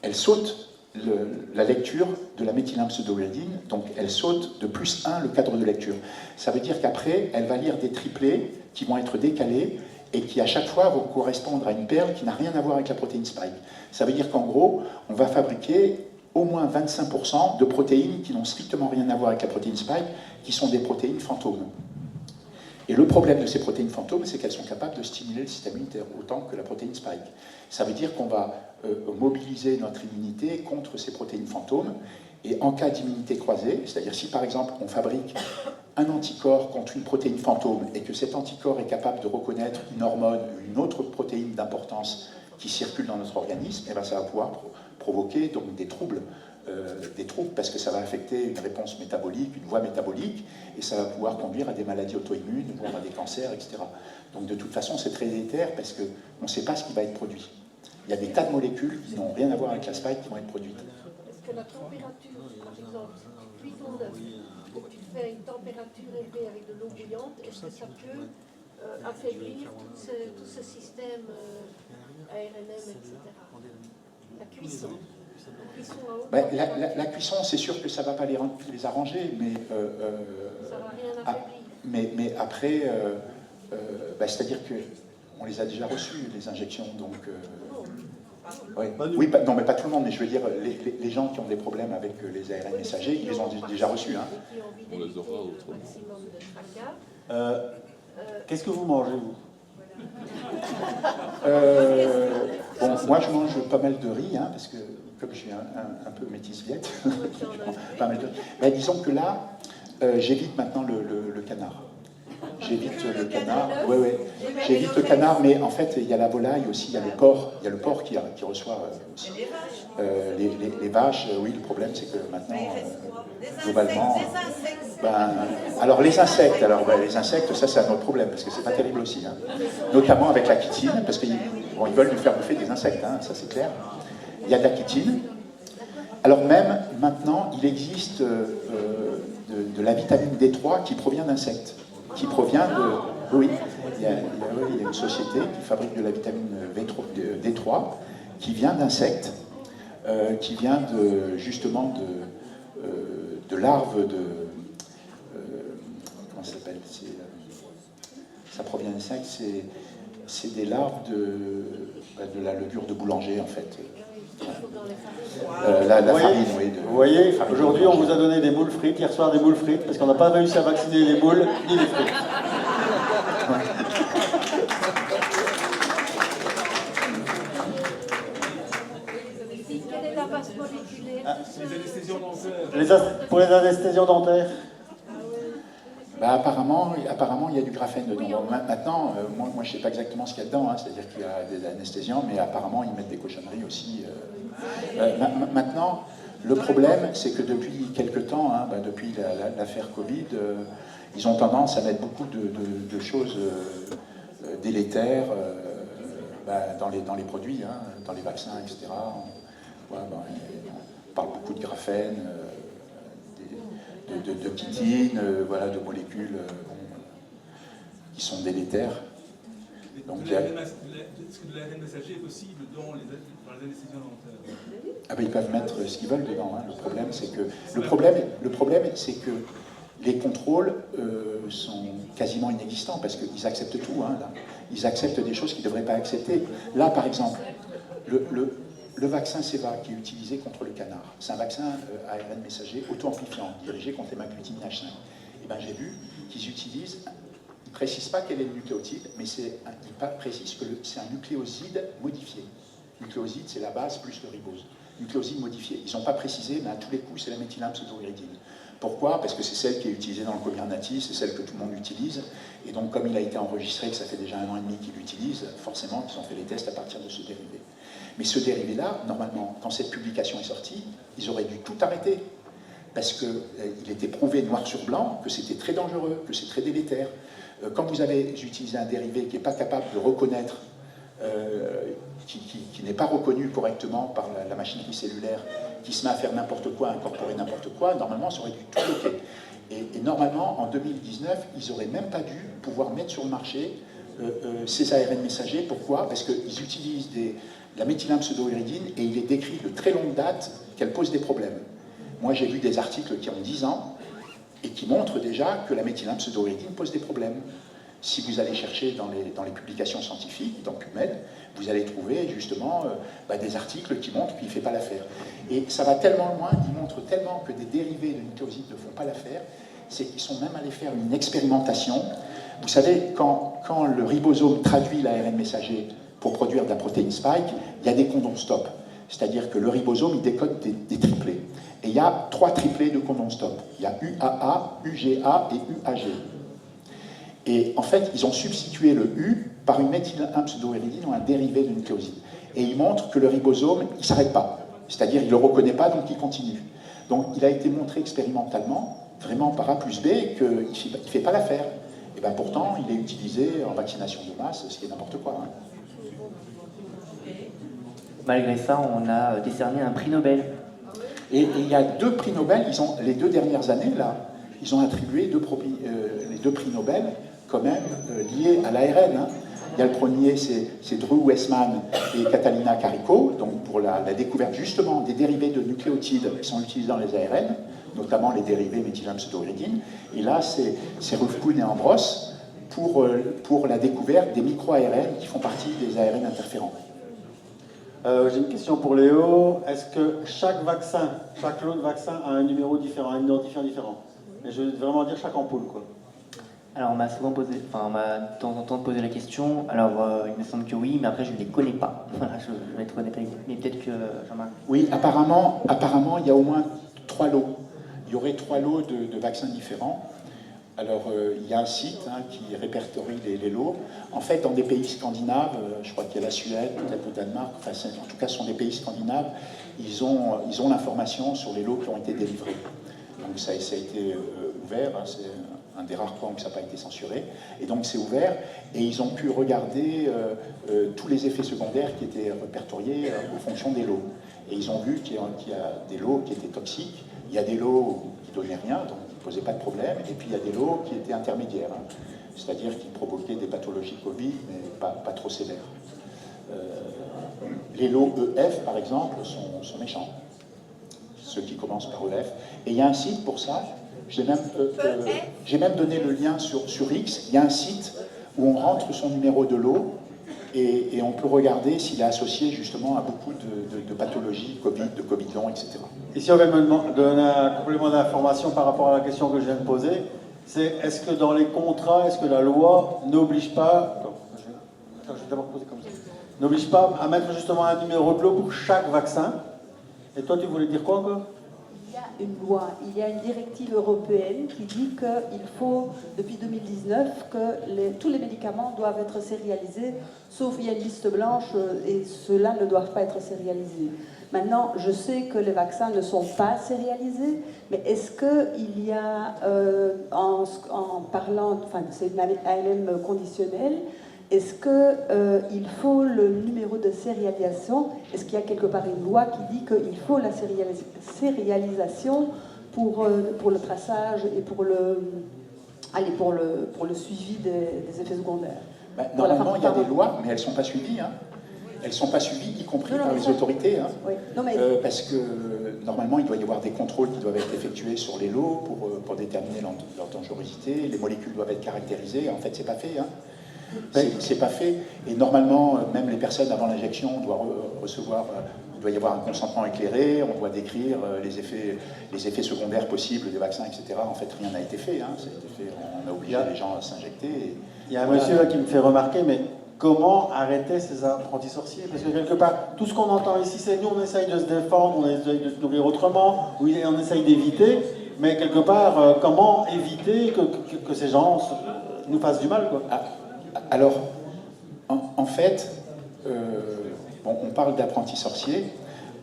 elle saute la lecture de la méthylène-pseudoéridine, donc elle saute de +1 le cadre de lecture. Ça veut dire qu'après, elle va lire des triplets qui vont être décalés et qui à chaque fois vont correspondre à une perle qui n'a rien à voir avec la protéine spike. Ça veut dire qu'en gros, on va fabriquer au moins 25% de protéines qui n'ont strictement rien à voir avec la protéine spike, qui sont des protéines fantômes. Et le problème de ces protéines fantômes, c'est qu'elles sont capables de stimuler le système immunitaire autant que la protéine spike. Ça veut dire qu'on va mobiliser notre immunité contre ces protéines fantômes. Et en cas d'immunité croisée, c'est-à-dire si par exemple on fabrique un anticorps contre une protéine fantôme et que cet anticorps est capable de reconnaître une hormone ou une autre protéine d'importance qui circule dans notre organisme, et bien ça va pouvoir provoquer donc des troubles parce que ça va affecter une réponse métabolique, une voie métabolique, et ça va pouvoir conduire à des maladies auto-immunes, voire à des cancers, etc. Donc de toute façon, c'est très délétère parce qu'on ne sait pas ce qui va être produit. Il y a des tas de molécules qui n'ont rien à voir avec la spike qui vont être produites. Est-ce que la température, par exemple, si tu cuis ton œuf, que tu fais une température élevée avec de l'eau bouillante, est-ce que ça peut affaiblir tout ce système ARNM, etc. La cuisson. Ben, la cuisson, c'est sûr que ça ne va pas les arranger, mais, ça va rien affaiblir. mais après, ben, c'est-à-dire qu'on les a déjà reçus, les injections, donc... ouais. Oui, non, mais pas tout le monde, mais je veux dire, les gens qui ont des problèmes avec les ARN messagers, ils les ont déjà reçus. Hein. On les aura autrement. Qu'est-ce que vous mangez, vous? Bon, moi, je mange pas mal de riz, hein, parce que comme je suis un peu métis viette, pas mal de riz. Ben, disons que là, j'évite maintenant le canard. J'évite le canard, ouais. J'évite le canard, mais en fait, il y a la volaille aussi, il y a le porc. Il y a le porc qui reçoit aussi. Les vaches, oui, le problème, c'est que maintenant, globalement... alors, les insectes, ça, c'est un autre problème, parce que c'est pas terrible aussi. Hein. Notamment avec la chitine, parce qu'ils veulent nous faire bouffer des insectes, hein, ça c'est clair. Il y a de la chitine. Alors même, maintenant, il existe de la vitamine D3 qui provient d'insectes. Qui provient de... Oui, il y a une société qui fabrique de la vitamine D3 qui vient d'insectes, qui vient justement de larves de... comment ça s'appelle? Ça provient d'insectes, c'est des larves de la levure de boulanger en fait. La farine, oui. Vous voyez, aujourd'hui on vous a donné des moules frites, hier soir des moules frites, parce qu'on n'a pas réussi à vacciner les moules ni les frites. Quelle est la base moléculaire Pour les anesthésions dentaires. Bah, apparemment, il y a du graphène dedans. Bon, maintenant, moi je ne sais pas exactement ce qu'il y a dedans, hein, c'est-à-dire qu'il y a des anesthésiants, mais apparemment ils mettent des cochonneries aussi. Maintenant, Le problème, c'est que depuis quelque temps, depuis l'affaire Covid, ils ont tendance à mettre beaucoup de choses délétères dans les produits, dans les vaccins, etc. On parle beaucoup de graphène, de chitine, de molécules qui sont délétères. Donc, est-ce que de l'ARN messager est possible dans les anesthésies involontaires? Ils peuvent mettre ce qu'ils veulent dedans. Le problème, c'est que les contrôles sont quasiment inexistants parce qu'ils acceptent tout. Là. Ils acceptent des choses qu'ils ne devraient pas accepter. Là, par exemple, le vaccin Ceva qui est utilisé contre le canard, c'est un vaccin ARN messager auto-amplifiant dirigé contre l'hémagglutine H5. Et j'ai vu qu'ils utilisent. Ils ne précisent pas quel est le nucléotide, mais ils précisent que c'est un nucléoside modifié. Nucléoside, c'est la base plus le ribose. Nucléoside modifié. Ils n'ont pas précisé, mais à tous les coups, c'est la méthylène-pseudoiridine. Pourquoi? Parce que c'est celle qui est utilisée dans le Comirnaty, c'est celle que tout le monde utilise. Et donc, comme il a été enregistré, que ça fait déjà 1 an et demi qu'il l'utilise, forcément, ils ont fait les tests à partir de ce dérivé. Mais ce dérivé-là, normalement, quand cette publication est sortie, ils auraient dû tout arrêter. Parce qu'il était prouvé noir sur blanc que c'était très dangereux, que c'est très délétère. Quand vous avez utilisé un dérivé qui n'est pas capable de reconnaître, qui n'est pas reconnu correctement par la machinerie cellulaire, qui se met à faire n'importe quoi, à incorporer n'importe quoi, normalement, ça aurait dû tout bloquer. Et normalement, en 2019, ils n'auraient même pas dû pouvoir mettre sur le marché ces ARN messagers. Pourquoi? Parce qu'ils utilisent la méthylène-pseudoiridine et il est décrit de très longue date qu'elle pose des problèmes. Moi, j'ai vu des articles qui ont 10 ans et qui montrent déjà que la méthylène-pseudoiridine pose des problèmes. Si vous allez chercher dans les publications scientifiques, dans PubMed, vous allez trouver justement des articles qui montrent qu'il ne fait pas l'affaire. Et ça va tellement loin, ils montrent tellement que des dérivés de nucléosides ne font pas l'affaire, c'est qu'ils sont même allés faire une expérimentation. Vous savez, quand le ribosome traduit l'ARN messager pour produire de la protéine spike, il y a des codons stop. C'est-à-dire que le ribosome, il décode des triplés. Et il y a 3 triplés de codons stop. Il y a UAA, UGA et UAG. Et en fait, ils ont substitué le U par une méthylène-pseudoiridine ou un dérivé de nucléoside. Et ils montrent que le ribosome, il ne s'arrête pas. C'est-à-dire, il ne le reconnaît pas, donc il continue. Donc, il a été montré expérimentalement, vraiment par A plus B, qu'il ne fait pas l'affaire. Et bien pourtant, il est utilisé en vaccination de masse, ce qui est n'importe quoi. Malgré ça, on a décerné un prix Nobel. Et il y a 2 prix Nobel, les 2 dernières années, là, ils ont attribué les 2 prix Nobel quand même liés à l'ARN. Il y a le premier, c'est Drew Weissman et Catalina Carico, donc pour la découverte justement des dérivés de nucléotides qui sont utilisés dans les ARN, notamment les dérivés méthylène-pseudoiridine. Et là, c'est Rufkun et Ambros pour la découverte des micro-ARN qui font partie des ARN interférents. J'ai une question pour Léo. Est-ce que chaque lot de vaccin a un numéro différent, un identifiant différent? Et je veux vraiment dire chaque ampoule, quoi. Alors, on m'a souvent posé, on m'a de temps en temps posé la question. Alors, il me semble que oui, mais après, je ne les connais pas. Voilà, je vais être honnête avec vous. Mais peut-être que Jean-Marc. Oui, apparemment, il y a au moins 3 lots. Il y aurait 3 lots de vaccins différents. Alors, il y a un site qui répertorie les lots. En fait, dans des pays scandinaves, je crois qu'il y a la Suède, peut-être le Danemark, enfin, en tout cas, ce sont des pays scandinaves, ils ont l'information sur les lots qui ont été délivrés. Donc, ça a été ouvert, c'est un des rares points où ça n'a pas été censuré. Et donc, c'est ouvert, et ils ont pu regarder tous les effets secondaires qui étaient répertoriés en fonction des lots. Et ils ont vu qu'il y a des lots qui étaient toxiques, il y a des lots qui ne donnaient rien, donc qui ne posaient pas de problème, et puis il y a des lots qui étaient intermédiaires, c'est-à-dire qui provoquaient des pathologies Covid, mais pas trop sévères. Les lots EF, par exemple, sont méchants, ceux qui commencent par EF. Et il y a un site pour ça, j'ai même donné le lien sur X, il y a un site où on rentre son numéro de lot, et on peut regarder s'il est associé justement à beaucoup de pathologies Covid, de Covid long, etc. Ici, on va me donner un complément d'information par rapport à la question que je viens de poser. C'est est-ce que dans les contrats, est-ce que la loi n'oblige pas... je vais d'abord poser comme ça. N'oblige pas à mettre justement un numéro de lot pour chaque vaccin. Et toi, tu voulais dire quoi encore? Il y a une loi, il y a une directive européenne qui dit qu'il faut, depuis 2019, que tous les médicaments doivent être sérialisés, sauf il y a une liste blanche et ceux-là ne doivent pas être sérialisés. Maintenant, je sais que les vaccins ne sont pas sérialisés, mais est-ce qu'il y a, en parlant, enfin, c'est une ALM conditionnelle, est-ce qu'il faut le numéro de sérialisation? Est-ce qu'il y a quelque part une loi qui dit qu'il faut la sérialisation pour le traçage et pour le suivi des effets secondaires? Normalement, il y a des lois, mais elles ne sont pas suivies. Hein. Elles ne sont pas suivies, y compris par les autorités. Hein. Oui. Non, mais... parce que normalement, il doit y avoir des contrôles qui doivent être effectués sur les lots pour déterminer leur dangerosité. Les molécules doivent être caractérisées. En fait, c'est pas fait. Hein. C'est pas fait. Et normalement, même les personnes avant l'injection doivent recevoir. Il doit y avoir un consentement éclairé. On doit décrire les effets secondaires possibles des vaccins, etc. En fait, rien n'a été fait. Hein. On a obligé les gens à s'injecter. Il y a un monsieur là qui me fait remarquer, mais comment arrêter ces apprentis sorciers? Parce que quelque part, tout ce qu'on entend ici, c'est nous, on essaye de se défendre, on essaye de se nourrir autrement, oui, on essaye d'éviter, mais quelque part, comment éviter que ces gens nous fassent du mal, quoi? Alors, en fait, on parle d'apprentis sorciers.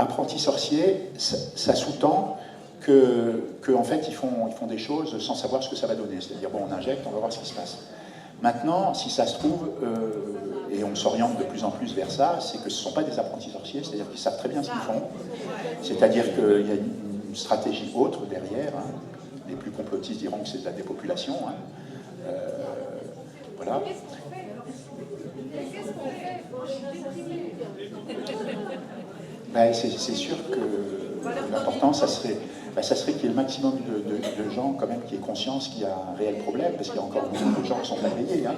Apprentis sorciers, ça sous-tend que en fait, ils font des choses sans savoir ce que ça va donner. C'est-à-dire, bon, on injecte, on va voir ce qui se passe. Maintenant, si ça se trouve, et on s'oriente de plus en plus vers ça, c'est que ce ne sont pas des apprentis sorciers, c'est-à-dire qu'ils savent très bien ce qu'ils font. C'est-à-dire qu'il y a une stratégie autre derrière. Hein. Les plus complotistes diront que c'est de la dépopulation. Hein. Voilà. Ben, c'est sûr que l'important, ça serait qu'il y ait le maximum de gens quand même qui aient conscience qu'il y a un réel problème, parce qu'il y a encore beaucoup de gens qui sont réveillés, hein,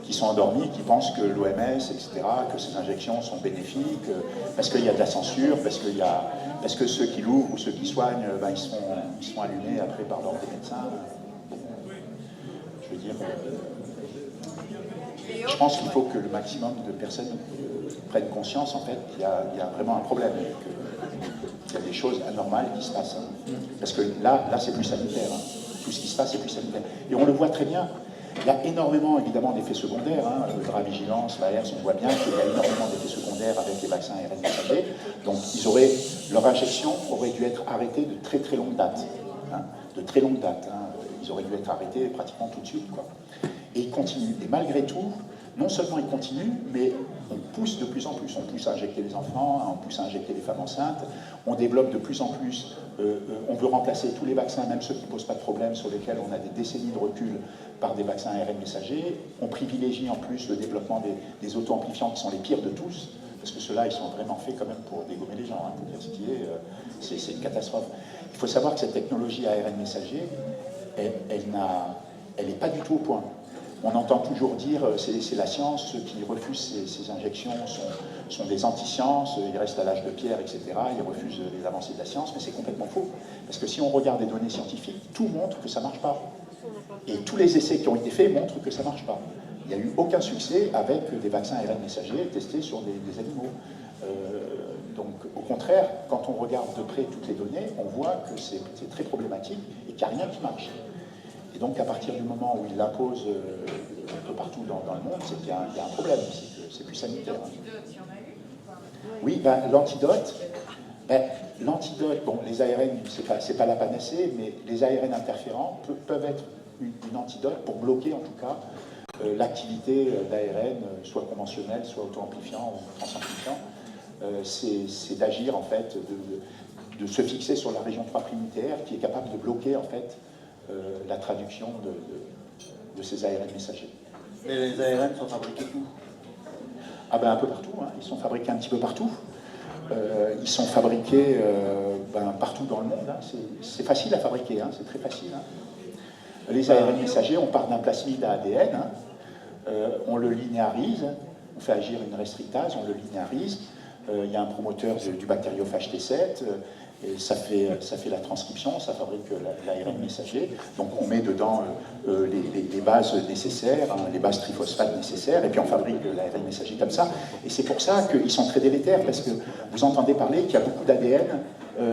qui sont endormis, qui pensent que l'OMS, etc., que ces injections sont bénéfiques, parce qu'il y a de la censure, parce que ceux qui l'ouvrent ou ceux qui soignent, ben, ils sont allumés après par l'ordre des médecins. Je veux dire, je pense qu'il faut que le maximum de personnes prennent conscience, en fait, qu'il y a vraiment un problème, qu'il y a des choses anormales qui se passent. Hein. Parce que là c'est plus sanitaire. Hein. Tout ce qui se passe, c'est plus sanitaire. Et on le voit très bien. Il y a énormément, évidemment, d'effets secondaires. Hein. Le Dravigilance, l'ARS, on voit bien qu'il y a énormément d'effets secondaires avec les vaccins ARN messagers. Donc, leur injection aurait dû être arrêtée de très très longue date. Hein. De très longue date. Hein. Ils auraient dû être arrêtés pratiquement tout de suite, quoi. Et ils continuent. Et malgré tout, non seulement ils continuent, mais on pousse de plus en plus. On pousse à injecter les enfants, on pousse à injecter les femmes enceintes, on développe de plus en plus, on veut remplacer tous les vaccins, même ceux qui ne posent pas de problème, sur lesquels on a des décennies de recul, par des vaccins ARN messagers. On privilégie en plus le développement des auto-amplifiants qui sont les pires de tous, parce que ceux-là, ils sont vraiment faits quand même pour dégommer les gens, hein, pour dire ce qui est, c'est une catastrophe. Il faut savoir que cette technologie ARN messager, elle n'est pas du tout au point. On entend toujours dire c'est la science, ceux qui refusent ces injections sont des anti-sciences, ils restent à l'âge de pierre, etc. Ils refusent les avancées de la science, mais c'est complètement faux. Parce que si on regarde les données scientifiques, tout montre que ça ne marche pas. Et tous les essais qui ont été faits montrent que ça ne marche pas. Il n'y a eu aucun succès avec des vaccins ARN messagers testés sur des animaux. Donc, au contraire, quand on regarde de près toutes les données, on voit que c'est très problématique et qu'il n'y a rien qui marche. Et donc, à partir du moment où il l'impose un peu partout dans le monde, c'est qu'il y a un problème, c'est plus sanitaire. Oui, l'antidote, bon, les ARN, c'est pas la panacée, mais les ARN interférents peuvent être une antidote pour bloquer, en tout cas, l'activité d'ARN, soit conventionnelle, soit auto-amplifiant ou transamplifiant. C'est d'agir, en fait, de se fixer sur la région 3' nucléaire qui est capable de bloquer, en fait, la traduction de ces ARN messagers. Et les ARN sont fabriqués où? Ah ben un peu partout, hein. Ils sont fabriqués un petit peu partout. Ils sont fabriqués partout dans le monde. Hein. C'est facile à fabriquer, hein. C'est très facile. Hein. Les ARN messagers, on part d'un plasmide à ADN, hein. On le linéarise, on fait agir une restrictase, on le linéarise. Il y a un promoteur du bactériophage T7, et ça fait la transcription, ça fabrique l'ARN messager. Donc on met dedans les bases nécessaires, hein, les bases triphosphate nécessaires, et puis on fabrique l'ARN messager comme ça. Et c'est pour ça qu'ils sont très délétères, parce que vous entendez parler qu'il y a beaucoup d'ADN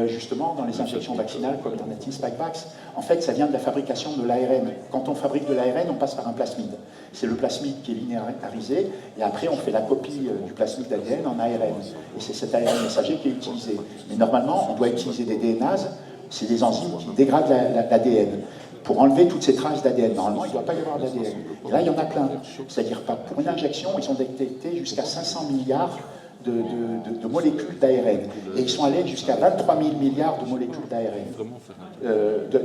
justement dans les injections vaccinales comme Comirnaty, Spikevax. En fait, ça vient de la fabrication de l'ARN. Quand on fabrique de l'ARN, on passe par un plasmide. C'est le plasmide qui est linéarisé, et après on fait la copie du plasmide d'ADN en ARN. Et c'est cet ARN messager qui est utilisé. Mais normalement, on doit utiliser des DNase, c'est des enzymes qui dégradent l'ADN. Pour enlever toutes ces traces d'ADN. Normalement, il ne doit pas y avoir d'ADN. Et là, il y en a plein. C'est-à-dire, pour une injection, ils ont détecté jusqu'à 500 milliards de molécules d'ARN. Et ils sont allés jusqu'à 23 000 milliards de molécules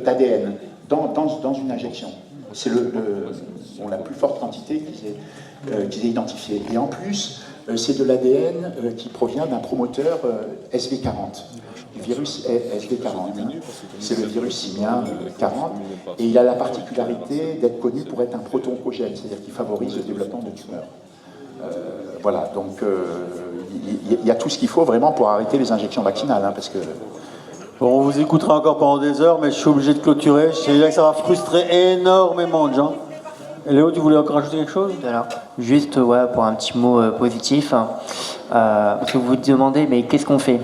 d'ADN dans une injection. C'est la plus forte quantité qu'ils aient identifiée. Et en plus, c'est de l'ADN qui provient d'un promoteur SV40. Du virus SV40. C'est le virus simien 40, et il a la particularité d'être connu pour être un proto-oncogène, c'est-à-dire qu'il favorise le développement de tumeurs. Voilà, donc il y a tout ce qu'il faut vraiment pour arrêter les injections vaccinales, hein, parce que... Bon, on vous écoutera encore pendant des heures, mais je suis obligé de clôturer. Je sais bien que ça va frustrer énormément de gens. Et Léo, tu voulais encore ajouter quelque chose? Alors, juste pour un petit mot positif, parce que vous vous demandez, mais qu'est-ce qu'on fait?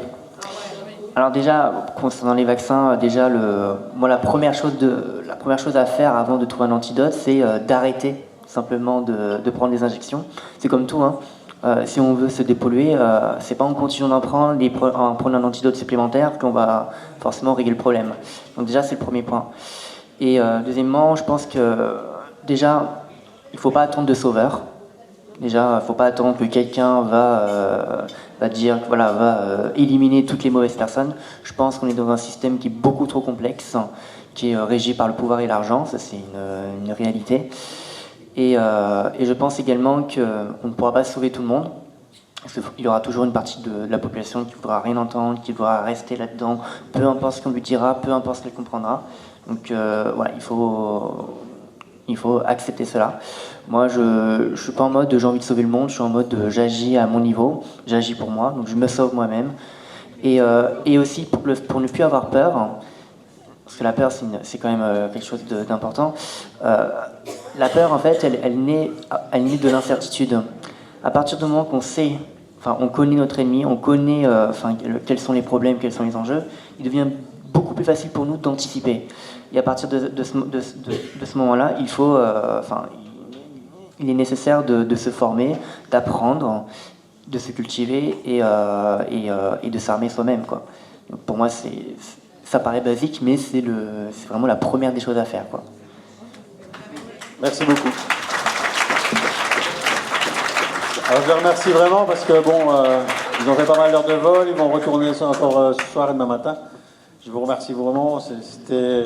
Alors déjà, concernant les vaccins, la première chose à faire avant de trouver un antidote, c'est d'arrêter simplement de prendre des injections. C'est comme tout, hein. Si on veut se dépolluer, c'est pas en continuant d'en prendre, en prenant un antidote supplémentaire qu'on va forcément régler le problème. Donc déjà, c'est le premier point. Et deuxièmement, je pense que déjà, il faut pas attendre de sauveur. Déjà, il faut pas attendre que quelqu'un va éliminer toutes les mauvaises personnes. Je pense qu'on est dans un système qui est beaucoup trop complexe, qui est régi par le pouvoir et l'argent, ça c'est une réalité. Et je pense également qu'on ne pourra pas sauver tout le monde. Parce qu'il y aura toujours une partie de la population qui ne voudra rien entendre, qui voudra rester là-dedans, peu importe ce qu'on lui dira, peu importe ce qu'elle comprendra. Donc il faut accepter cela. Moi, je ne suis pas en mode j'ai envie de sauver le monde, je suis en mode j'agis à mon niveau, j'agis pour moi, donc je me sauve moi-même. Et aussi pour ne plus avoir peur, parce que la peur c'est quand même quelque chose d'important. La peur en fait elle naît de l'incertitude. À partir du moment qu'on sait, on connaît notre ennemi, on connaît quels sont les problèmes, quels sont les enjeux, il devient beaucoup plus facile pour nous d'anticiper. Et à partir de ce moment-là, il est nécessaire de se former, d'apprendre, de se cultiver et de s'armer soi-même, quoi. Donc pour moi, ça paraît basique, mais c'est vraiment la première des choses à faire, quoi. Merci beaucoup. Alors je les remercie vraiment parce que ils ont fait pas mal d'heures de vol, ils vont retourner encore ce soir et demain matin. Je vous remercie vraiment, c'était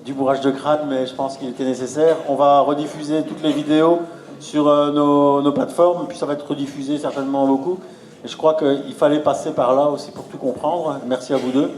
du bourrage de crâne, mais je pense qu'il était nécessaire. On va rediffuser toutes les vidéos sur nos plateformes, puis ça va être rediffusé certainement beaucoup. Et je crois qu'il fallait passer par là aussi pour tout comprendre. Merci à vous deux.